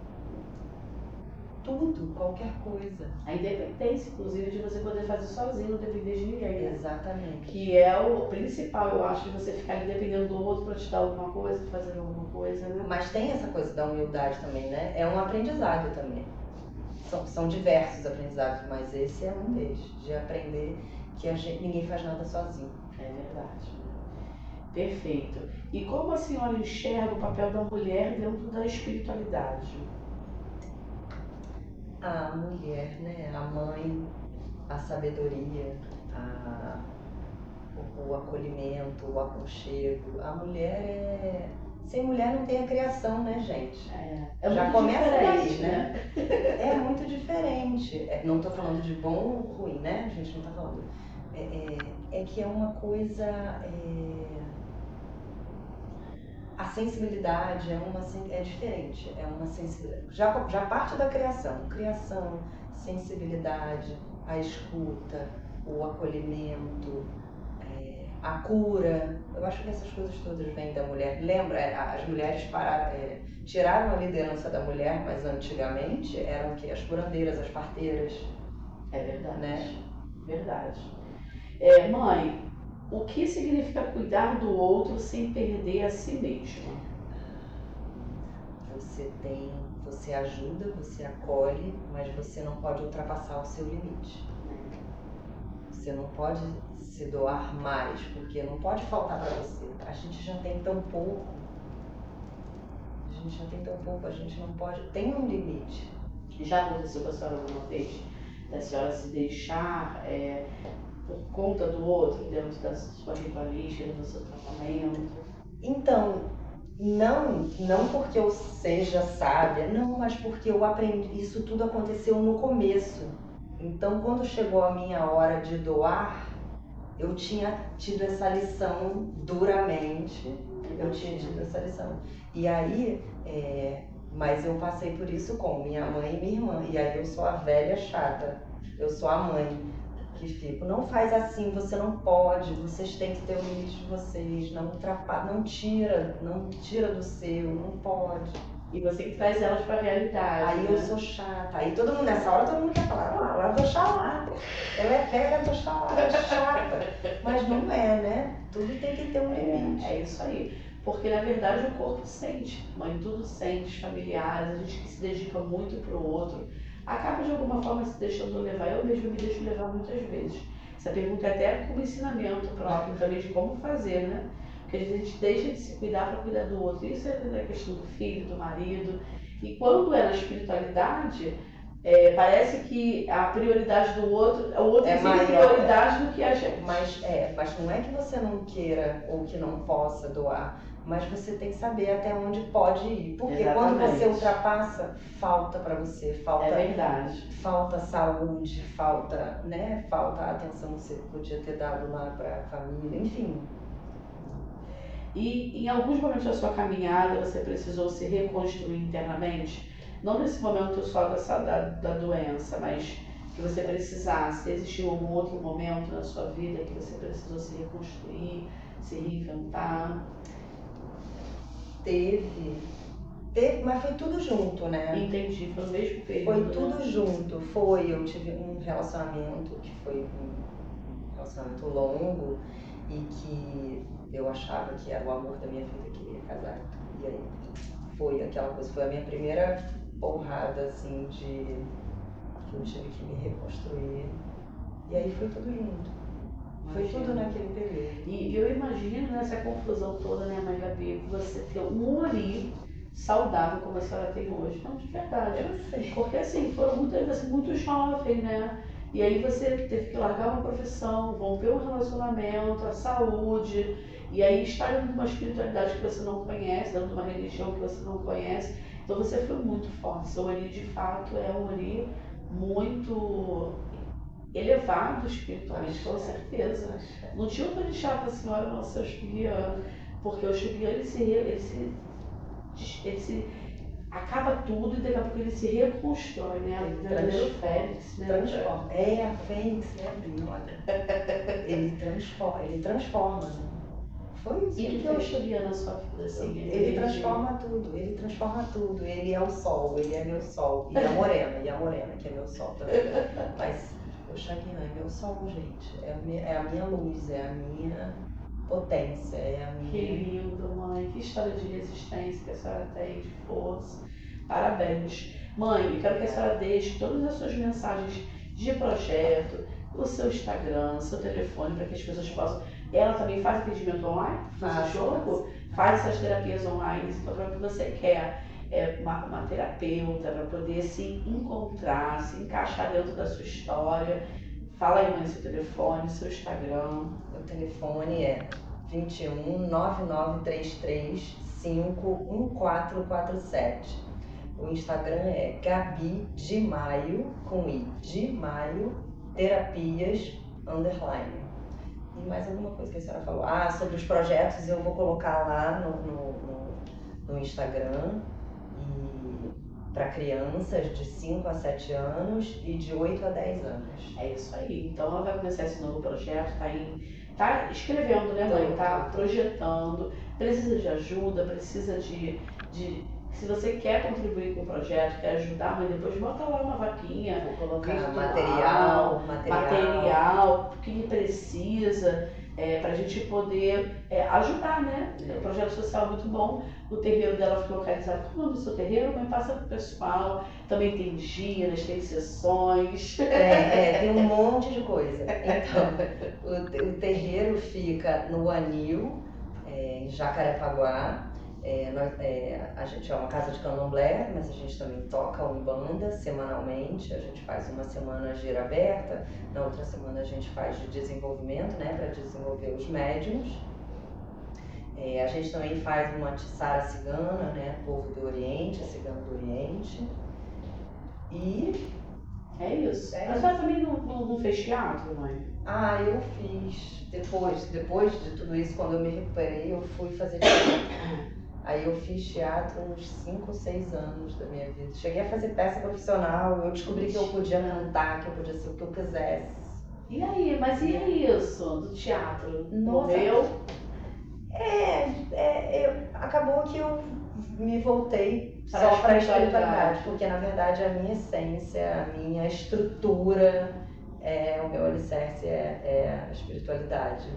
B: tudo, qualquer coisa.
A: A independência, inclusive, de você poder fazer sozinho, não depender de ninguém. Né?
B: Exatamente.
A: Que é o principal, eu acho, de você ficar ali dependendo do outro para te dar alguma coisa, pra fazer alguma coisa, né?
B: Mas tem essa coisa da humildade também, né? É um aprendizado também. São diversos aprendizados, mas esse é um deles, de aprender que ninguém faz nada sozinho.
A: É verdade. Perfeito. E como a senhora enxerga o papel da mulher dentro da espiritualidade?
B: A mulher, né? A mãe, a sabedoria, o acolhimento, o aconchego. A mulher sem mulher não tem a criação, né, gente? Já começa daí, né? É muito diferente. Não estou falando de bom ou ruim, né? A gente não está falando. É que é uma coisa... A sensibilidade é diferente. É uma sensibilidade. Já parte da criação. Criação, sensibilidade, a escuta, o acolhimento, a cura. Eu acho que essas coisas todas vêm da mulher. Lembra, as mulheres tiraram a liderança da mulher, mas antigamente eram o quê? As curandeiras, as parteiras.
A: É verdade.
B: Né?
A: Verdade. Mãe, o que significa cuidar do outro sem perder a si mesma?
B: Você ajuda, você acolhe, mas você não pode ultrapassar o seu limite. Você não pode se doar mais, porque não pode faltar para você. A gente já tem tão pouco. A gente não pode... Tem um limite.
A: Já aconteceu com a senhora alguma vez? Da senhora se deixar por conta do outro, dentro da sua ritualística, do seu tratamento?
B: Então, não porque eu seja sábia, não, mas porque eu aprendi. Isso tudo aconteceu no começo. Então, quando chegou a minha hora de doar, eu tinha tido essa lição duramente. Eu tinha tido essa lição. E aí, mas eu passei por isso com minha mãe e minha irmã. E aí eu sou a velha chata. Eu sou a mãe que fico, não faz assim, você não pode, vocês têm que ter o limite de vocês, não ultrapassa, não tira do seu, não pode.
A: E você que traz elas para a realidade.
B: Aí eu sou chata. Aí todo mundo, nessa hora, todo mundo quer falar, ela é chata. Ela é velha, tô chata. Mas não é, né? Tudo tem que ter um limite.
A: É isso aí. Porque na verdade o corpo sente, mãe tudo sente, familiares, a gente que se dedica muito pro outro, acaba de alguma forma se deixando levar. Eu mesma me deixo levar muitas vezes. Essa pergunta é até como ensinamento próprio também de como fazer, né? Porque às vezes a gente deixa de se cuidar para cuidar do outro. Isso é da questão do filho, do marido. E quando é na espiritualidade, parece que a prioridade do outro, o outro é sempre prioridade do que a gente.
B: Mas não é que você não queira ou que não possa doar, mas você tem que saber até onde pode ir. Porque quando você ultrapassa, falta para você, falta saúde, falta a atenção que você podia ter dado lá para a família, enfim.
A: E em alguns momentos da sua caminhada você precisou se reconstruir internamente? Não nesse momento só da doença, mas que você precisasse. Existiu algum outro momento na sua vida que você precisou se reconstruir, se reinventar?
B: Teve, mas foi tudo junto, né?
A: Entendi, foi o mesmo período.
B: Foi tudo junto, eu tive um relacionamento que foi um relacionamento longo e que eu achava que era o amor da minha vida, que ia casar. E aí foi aquela coisa, foi a minha primeira porrada, assim, que eu tive que me reconstruir. E aí foi tudo junto. Foi tudo naquele período.
A: E eu imagino nessa confusão toda, né, mãe Gabi, você ter um Ori saudável como a senhora tem hoje. Não, de verdade.
B: Eu sei.
A: Porque assim, foram muitas vezes muito jovem, né? E aí você teve que largar uma profissão, romper um relacionamento, a saúde, e aí estar em uma espiritualidade que você não conhece, dentro de uma religião que você não conhece. Então você foi muito forte. Seu Ori de fato é um Ori muito elevado espiritualmente, com certeza. Não tinha outro orixá para a senhora não ser o Oxuguiano, porque o Oxuguiano ele se acaba tudo e daqui a pouco ele se reconstrói, né? O verdadeiro Fênix, né?
B: Transforma. É, a Fênix, né, olha. Ele transforma, né? Foi isso.
A: E o que é o Oxuguiano na sua vida, assim?
B: Ele transforma tudo, ele é o sol, ele é meu sol. E a morena, que é meu sol também. Mas o Oxuguiano é meu sol, gente. É a minha luz, é a minha potência, é a minha...
A: Que lindo, mãe. Que história de resistência que a senhora tem, de força. Parabéns. Mãe, eu quero que a senhora deixe todas as suas mensagens de projeto, o seu Instagram, seu telefone, para que as pessoas possam... Ela também faz atendimento online? Faz jogo? Faz essas terapias online. Então, para o que você quer, uma terapeuta, para poder se encontrar, se encaixar dentro da sua história. Fala aí, mãe, seu telefone, seu Instagram.
B: O telefone é 21 9933 51447. O Instagram é Gabi de Maio, com I, de Maio, terapias, _. E mais alguma coisa que a senhora falou? Ah, sobre os projetos eu vou colocar lá no Instagram. Para crianças de 5 a 7 anos e de 8 a 10 anos.
A: É isso aí. Então ela vai começar esse novo projeto, tá escrevendo, né, mãe? Tá projetando, precisa de ajuda, precisa de... Se você quer contribuir com o projeto, quer ajudar, mas depois bota lá uma vaquinha.
B: Vou colocar
A: virtual, material, o que precisa, para a gente poder ajudar, né? É um projeto social muito bom. O terreiro dela fica localizado. Qual é o nome do seu terreiro? Mas passa pro pessoal. Também tem dias, tem sessões.
B: Tem um monte de coisa. Então, o terreiro fica no Anil, em Jacarepaguá. A gente é uma casa de candomblé, mas a gente também toca umbanda semanalmente. A gente faz uma semana gira aberta, na outra semana a gente faz de desenvolvimento, né, para desenvolver os médiuns. A gente também faz uma tiçara cigana, né, povo do Oriente, cigano do Oriente. E
A: é isso. A senhora também não fez teatro, mãe?
B: Ah, eu fiz. Depois de tudo isso, quando eu me recuperei, eu fui fazer teatro. Aí eu fiz teatro uns 5 ou 6 anos da minha vida. Cheguei a fazer peça profissional, eu descobri que eu podia cantar, que eu podia ser o que eu quisesse.
A: E aí, mas e isso do teatro?
B: Nossa,
A: morreu?
B: Acabou que eu me voltei só para a espiritualidade, porque na verdade a minha essência, a minha estrutura, o meu alicerce é a espiritualidade.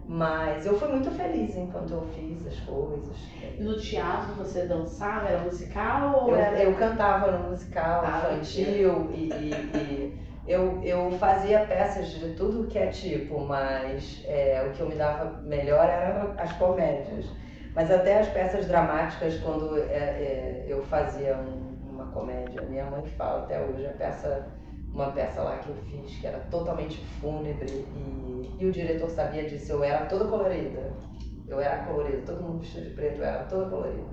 B: Mas eu fui muito feliz enquanto eu fiz as coisas.
A: E no teatro você dançava? Era musical?
B: Eu cantava no musical infantil e eu fazia peças de tudo que é tipo, mas o que eu me dava melhor eram as comédias. Mas até as peças dramáticas, quando eu fazia uma comédia, minha mãe fala até hoje, uma peça lá que eu fiz que era totalmente fúnebre e o diretor sabia disso, eu era toda colorida. Todo mundo vestido de preto, eu era toda colorida.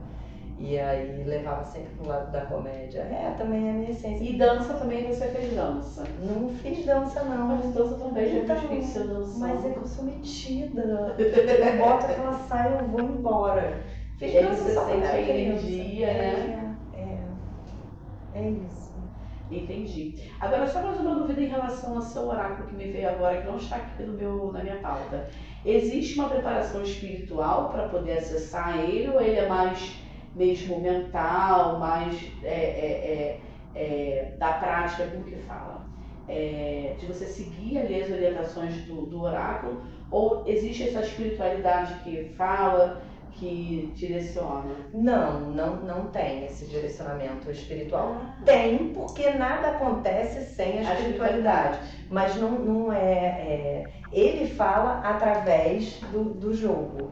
B: E aí levava sempre pro lado da comédia. Também é a minha essência.
A: E dança também, você fez dança?
B: Não fiz dança não.
A: Mas dança também, já fiz seu dançando.
B: Mas é que eu sou metida. Eu boto aquela saia e eu vou embora.
A: Fiz dança só quando era energia, né?
B: É isso.
A: Entendi. Agora, só mais uma dúvida em relação ao seu oráculo que me veio agora, que não está aqui na minha pauta. Existe uma preparação espiritual para poder acessar ele, ou ele é mais mesmo mental, mais da prática, como que fala? de você seguir ali as orientações do oráculo, ou existe essa espiritualidade que fala, que direciona?
B: Não tem esse direcionamento espiritual. Tem, porque nada acontece sem a espiritualidade. Mas não é... Ele fala através do jogo.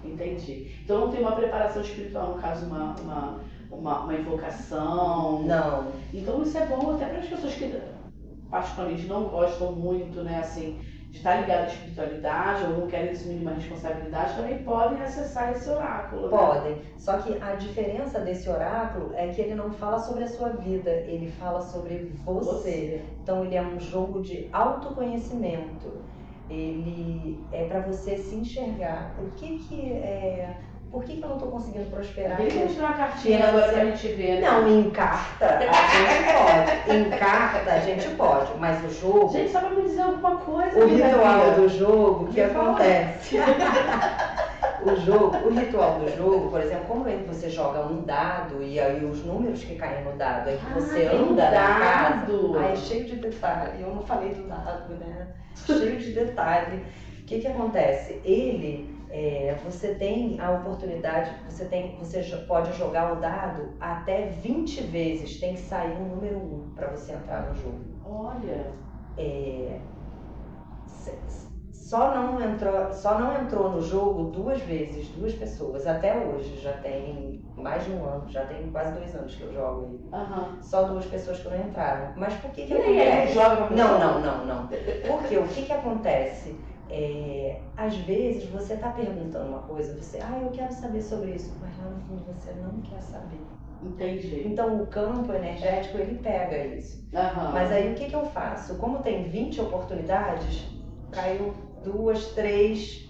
A: Entendi. Então não tem uma preparação espiritual, no caso, uma invocação?
B: Não.
A: Então isso é bom até para as pessoas que particularmente não gostam muito, né, assim, de estar ligado à espiritualidade ou não querem assumir nenhuma responsabilidade, também podem acessar esse oráculo. Né?
B: Podem. Só que a diferença desse oráculo é que ele não fala sobre a sua vida, ele fala sobre você. Então ele é um jogo de autoconhecimento. Ele é para você se enxergar. Por que eu não estou conseguindo prosperar?
A: Ele mostrou uma cartinha agora pra gente ver, né?
B: Não, em carta a gente pode. Em carta a gente pode, mas o jogo...
A: Gente, só pra me dizer alguma coisa.
B: O ritual do jogo, o que acontece? O ritual do jogo, por exemplo, como é que você joga um dado e aí os números que caem no dado é que você anda na casa. Aí é cheio de detalhe. Eu não falei do dado, né? Cheio de detalhe. O que acontece? Você tem a oportunidade, você pode jogar o dado até 20 vezes, tem que sair um número 1 para você entrar no jogo.
A: Olha!
B: Só não entrou no jogo 2 vezes, 2 pessoas, até hoje, já tem mais de um ano, já tem quase 2 anos que eu jogo aí.
A: Uhum.
B: Só 2 pessoas que não entraram. Mas por que
A: acontece?
B: Joga não. Porque o que acontece? Às vezes você está perguntando uma coisa, eu quero saber sobre isso, mas lá no fundo você não quer saber.
A: Entendi.
B: Então o campo energético ele pega isso.
A: Uhum.
B: Mas aí o que eu faço? Como tem 20 oportunidades, caiu 2, 3,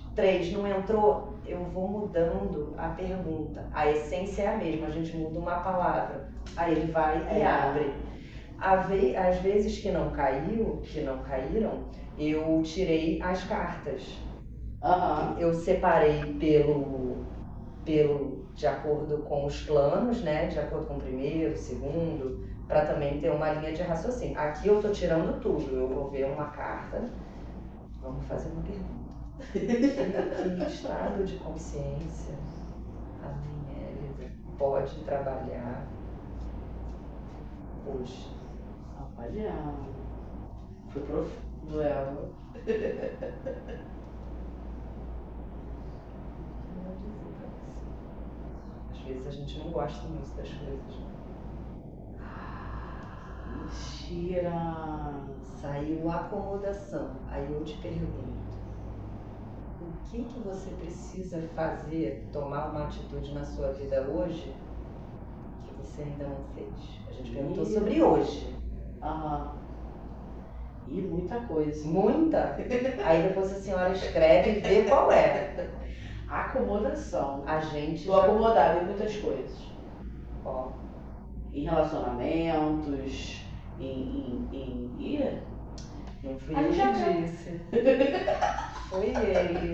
B: não entrou, eu vou mudando a pergunta. A essência é a mesma, a gente muda uma palavra, aí ele vai e abre. Às vezes que não caíram, eu tirei as cartas.
A: Uhum.
B: Eu separei de acordo com os planos, né? De acordo com o primeiro, segundo, para também ter uma linha de raciocínio. Aqui eu tô tirando tudo, eu vou ver uma carta, vamos fazer uma pergunta. Que estado de consciência a minha Elisa pode trabalhar hoje?
A: Olha, foi profundo ela.
B: Às vezes a gente não gosta muito das coisas, né?
A: Mentira!
B: Saiu acomodação. Aí eu te pergunto, o que você precisa fazer, tomar uma atitude na sua vida hoje que você ainda não fez? A gente perguntou sobre hoje.
A: Aham. E muita coisa.
B: Muita? Aí depois a senhora escreve e vê qual é.
A: Acomodação.
B: A gente
A: Estou acomodada em muitas coisas.
B: Ó.
A: Em relacionamentos,
B: Não fui eu que disse. Foi ele.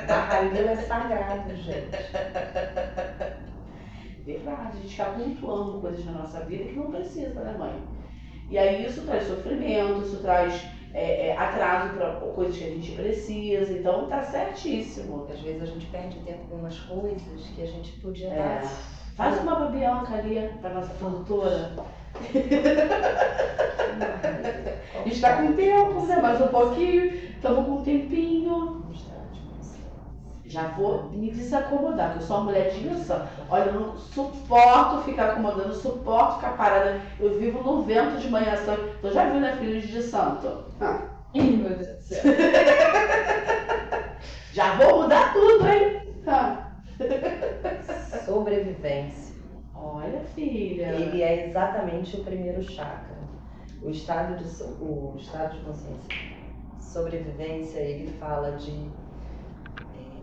B: Barralho é sagrado, gente.
A: Verdade, a gente está pontuando coisas na nossa vida que não precisa, né, mãe? E aí isso traz sofrimento, isso traz atraso para coisas que a gente precisa, então tá certíssimo.
B: Às vezes a gente perde tempo com umas coisas que a gente podia
A: dar. Faz uma babianca ali para nossa produtora. A gente tá com tempo, né? Mais um pouquinho, estamos com um tempinho. Já vou me desacomodar, que eu sou uma mulher de missão. Olha, eu não suporto ficar acomodando, suporto ficar parada. Eu vivo no vento de manhã santo. Tu já viu, né, Filhos de Santo?
B: Ih, meu Deus do céu.
A: Já vou mudar tudo, hein?
B: Sobrevivência.
A: Olha, filha.
B: Ele é exatamente o primeiro chakra. O estado de consciência. Sobrevivência, ele fala de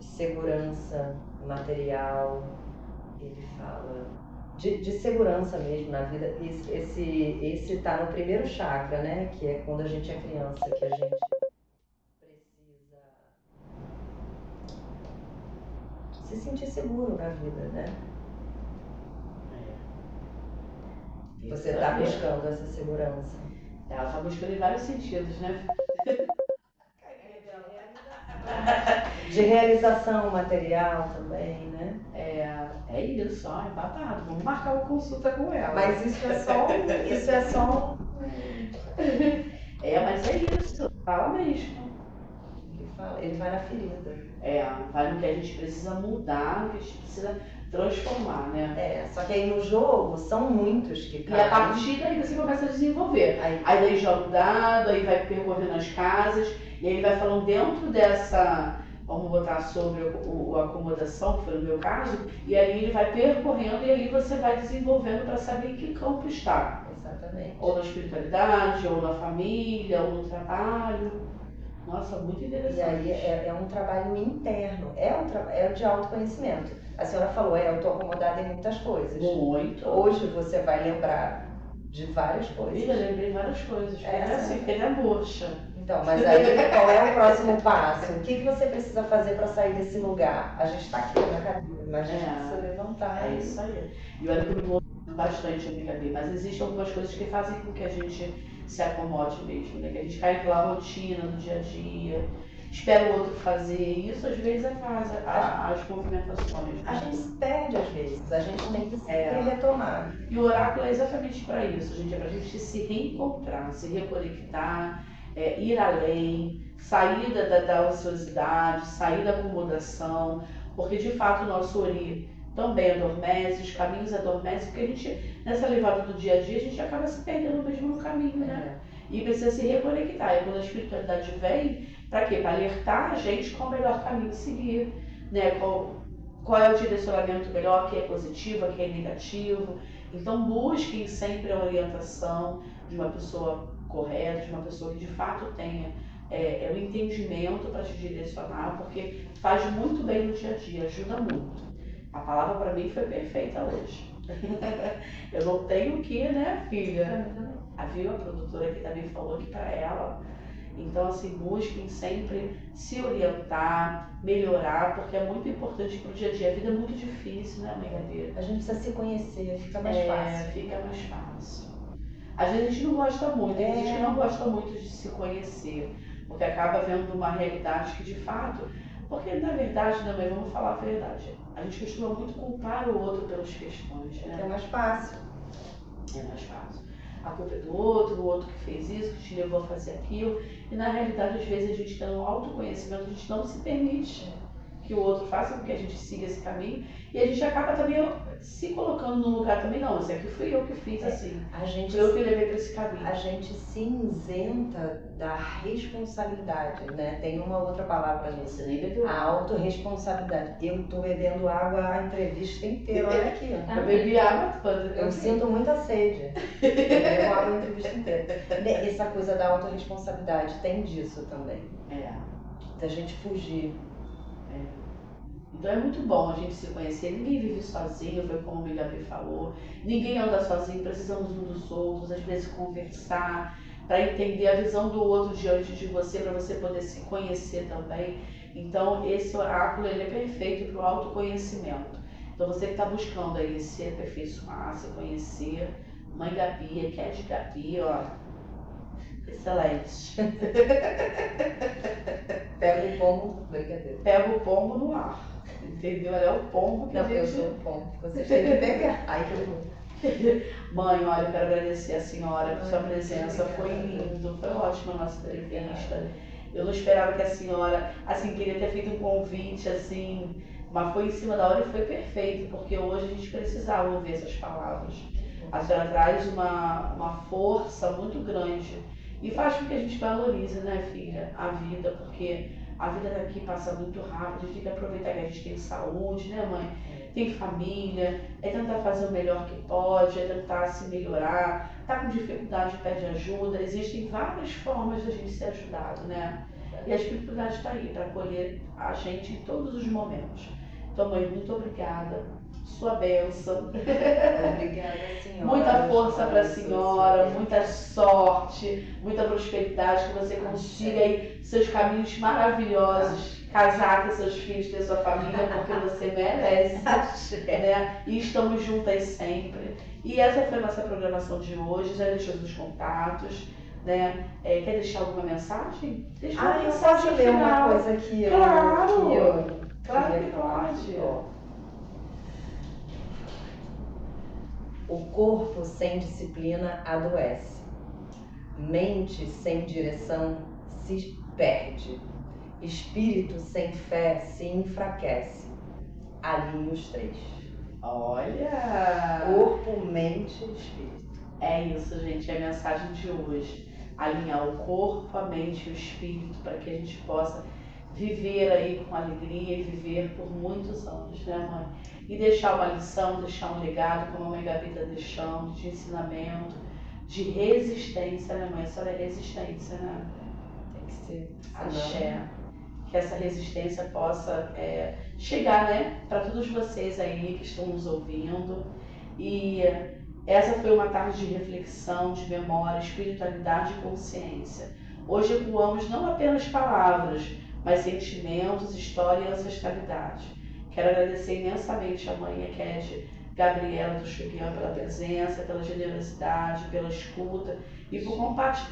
B: segurança material, ele fala de segurança mesmo na vida. Esse tá no primeiro chakra, né? Que é quando a gente é criança, que a gente precisa se sentir seguro na vida, né? Você tá buscando essa segurança.
A: Ela tá buscando em vários sentidos, né?
B: De realização material também, né?
A: É isso, ó, é babado. Vamos marcar uma consulta com ela.
B: Mas isso é só
A: Mas é isso, fala mesmo.
B: ele vai na ferida.
A: Vai no que a gente precisa mudar, no que a gente precisa transformar, né?
B: Só que aí no jogo são muitos que
A: E
B: caem.
A: a partir daí você começa a desenvolver. Aí daí joga o dado, aí vai percorrendo as casas, e aí ele vai falando dentro dessa, vamos botar sobre a acomodação, que foi no meu caso, e aí ele vai percorrendo e ali você vai desenvolvendo para saber em que campo está.
B: Exatamente.
A: Ou na espiritualidade, ou na família, ou no trabalho. Nossa, muito interessante.
B: E aí é um trabalho interno, é de autoconhecimento. A senhora falou, eu estou acomodada em muitas coisas.
A: Muito.
B: Hoje você vai lembrar de várias coisas.
A: Eu lembrei várias coisas. Fiquei na bucha.
B: Então, mas aí qual é o próximo passo? O que você precisa fazer para sair desse lugar? A gente está aqui na cadeira, mas a gente precisa levantar.
A: É isso aí. E olha que eu me movo bastante, amiga B, mas existem algumas coisas que fazem com que a gente se acomode mesmo, né? Que a gente cai pela rotina do dia a dia, espera o outro fazer, e isso às vezes atrasa as movimentações.
B: A gente se perde às vezes, a gente tem que se retomar.
A: E o oráculo é exatamente para isso, gente, é para a gente se reencontrar, se reconectar, ir além, sair da ociosidade, sair da acomodação, porque de fato o nosso ori também adormece, os caminhos adormecem, porque a gente, nessa levada do dia a dia, a gente acaba se perdendo mesmo no caminho, né? E precisa se reconectar. E quando a espiritualidade vem, para quê? Para alertar a gente qual é o melhor caminho a seguir, né? Qual é o direcionamento melhor, que é positivo, que é negativo. Então busquem sempre a orientação de uma pessoa correta, de uma pessoa que de fato tenha o entendimento para te direcionar, porque faz muito bem no dia a dia, ajuda muito. A palavra para mim foi perfeita hoje. Eu não tenho o que, né, filha? A produtora aqui também falou que para ela. Então, assim, busquem sempre se orientar, melhorar, porque é muito importante para o dia a dia. A vida é muito difícil, né, amiga dele?
B: A gente precisa se conhecer, fica mais fácil.
A: Fica mais fácil. Às vezes a gente não gosta muito, tem gente que não gosta muito de se conhecer, porque acaba vendo uma realidade que de fato, porque na verdade, né, mãe, vamos falar a verdade, a gente costuma muito culpar o outro pelas questões, né?
B: É mais fácil.
A: É mais fácil. A culpa é do outro, o outro que fez isso, que te levou a fazer aquilo, e na realidade às vezes a gente tem um autoconhecimento, a gente não se permite que o outro faça com que a gente siga esse caminho, e a gente acaba também se colocando no lugar também, não, isso aqui fui eu que fiz assim, fui eu que levei para esse caminho.
B: A gente se isenta da responsabilidade, né? Tem uma outra palavra nisso, a autorresponsabilidade. Eu tô bebendo água a entrevista inteira, olha aqui.
A: Eu bebi água toda.
B: Eu sinto muita sede. Eu bebo água a entrevista inteira. Essa coisa da autorresponsabilidade, tem disso também. Da gente fugir.
A: Então é muito bom a gente se conhecer, ninguém vive sozinho, foi como o Gabi falou, ninguém anda sozinho, precisamos uns dos outros, às vezes conversar, para entender a visão do outro diante de você, para você poder se conhecer também. Então esse oráculo ele é perfeito para o autoconhecimento. Então você que está buscando aí se aperfeiçoar, se conhecer, Mãe Gabi, que é de Gabi, ó, excelente.
B: Pega o pombo, brincadeira.
A: Pega o pombo no ar. Entendeu? É o pombo que
B: não,
A: a gente...
B: eu sou o pombo, vocês têm que pegar. Ai, todo mundo.
A: Mãe, olha, eu quero agradecer a senhora por sua presença, foi lindo, foi ótima a nossa entrevista. Eu não esperava que a senhora, assim, queria ter feito um convite, assim, mas foi em cima da hora e foi perfeito, porque hoje a gente precisava ouvir essas palavras. A senhora traz uma força muito grande e faz com que a gente valorize, né, filha, a vida, porque a vida daqui passa muito rápido, a gente tem que aproveitar que a gente tem saúde, né, mãe? Tem família, é tentar fazer o melhor que pode, é tentar se melhorar, tá com dificuldade, pede ajuda, existem várias formas da gente ser ajudado, né? E a espiritualidade está aí para acolher a gente em todos os momentos. Então, mãe, muito obrigada. Sua bênção.
B: Obrigada, senhora.
A: Muita força para a senhora, muita sorte, muita prosperidade, que você consiga aí seus caminhos maravilhosos, casar com seus filhos, ter sua família, porque você merece, né? E estamos juntas sempre. E essa foi a nossa programação de hoje, já deixamos os contatos. né? Quer deixar alguma mensagem? Deixa uma
B: Eu
A: mensagem
B: posso ler uma
A: final.
B: coisa que eu
A: Claro
B: queria
A: que
B: falar.
A: pode.
B: Ó. O corpo sem disciplina adoece. Mente sem direção se perde. Espírito sem fé se enfraquece. Alinhe os 3.
A: Olha!
B: Corpo, mente e espírito.
A: É isso, gente, é a mensagem de hoje. Alinhar o corpo, a mente e o espírito para que a gente possa viver aí com alegria e viver por muitos anos, né, mãe? E deixar uma lição, deixar um legado, como a mãe Gabi está deixando, de ensinamento, de resistência, né, mãe? Isso é resistência, né?
B: Tem que ser.
A: Axé. Que essa resistência possa chegar, né, para todos vocês aí que estão nos ouvindo. E essa foi uma tarde de reflexão, de memória, espiritualidade e consciência. Hoje ecoamos não apenas palavras, mas sentimentos, história e ancestralidade. Quero agradecer imensamente a mãe Ekede Gabriela do Chubian pela presença, pela generosidade, pela escuta e por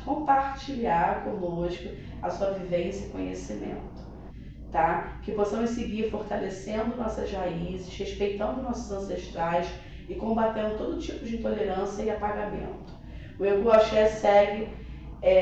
A: compartilhar conosco a sua vivência e conhecimento. Tá? Que possamos seguir fortalecendo nossas raízes, respeitando nossos ancestrais e combatendo todo tipo de intolerância e apagamento. O Egu Axé segue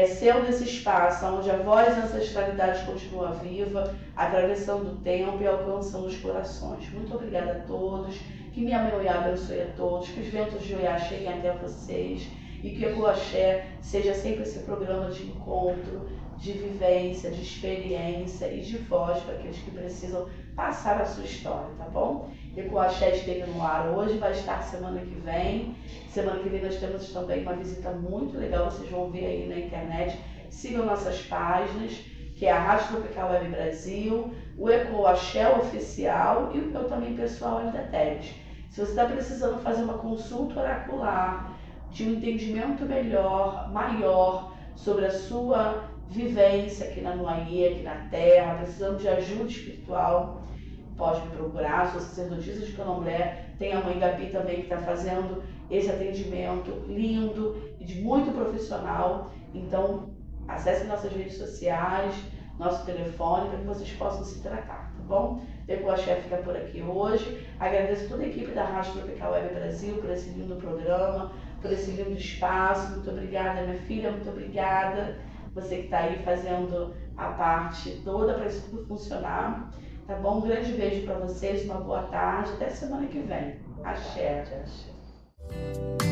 A: sendo esse espaço onde a voz da ancestralidade continua viva, atravessando o tempo e alcançando os corações. Muito obrigada a todos, que minha mãe Oiá abençoe a todos, que os ventos de Oiá cheguem até vocês e que o Egu Axé seja sempre esse programa de encontro, de vivência, de experiência e de voz para aqueles que precisam passar a sua história, tá bom? Egu Axé esteve no ar hoje, vai estar semana que vem. Semana que vem nós temos também uma visita muito legal, vocês vão ver aí na internet. Sigam nossas páginas, que é a Rádio Tropical Web Brasil, o Egu Axé Oficial e o meu também pessoal ali da Teles. Se você está precisando fazer uma consulta oracular, de um entendimento melhor, maior, sobre a sua vivência aqui na Noaie, aqui na Terra, precisando de ajuda espiritual, pode me procurar. Sou sacerdotisa de Candomblé, tem a mãe Gabi também que está fazendo esse atendimento lindo e de muito profissional. Então, acesse nossas redes sociais, nosso telefone, para que vocês possam se tratar, tá bom? Egu Axé fica por aqui hoje. Agradeço toda a equipe da Rádio Tropical Web Brasil por esse lindo programa, por esse lindo espaço. Muito obrigada, minha filha, muito obrigada. Você que está aí fazendo a parte toda para isso tudo funcionar. Tá bom? Um grande beijo para vocês, uma boa tarde. Até semana que vem. Axé.
B: Axé.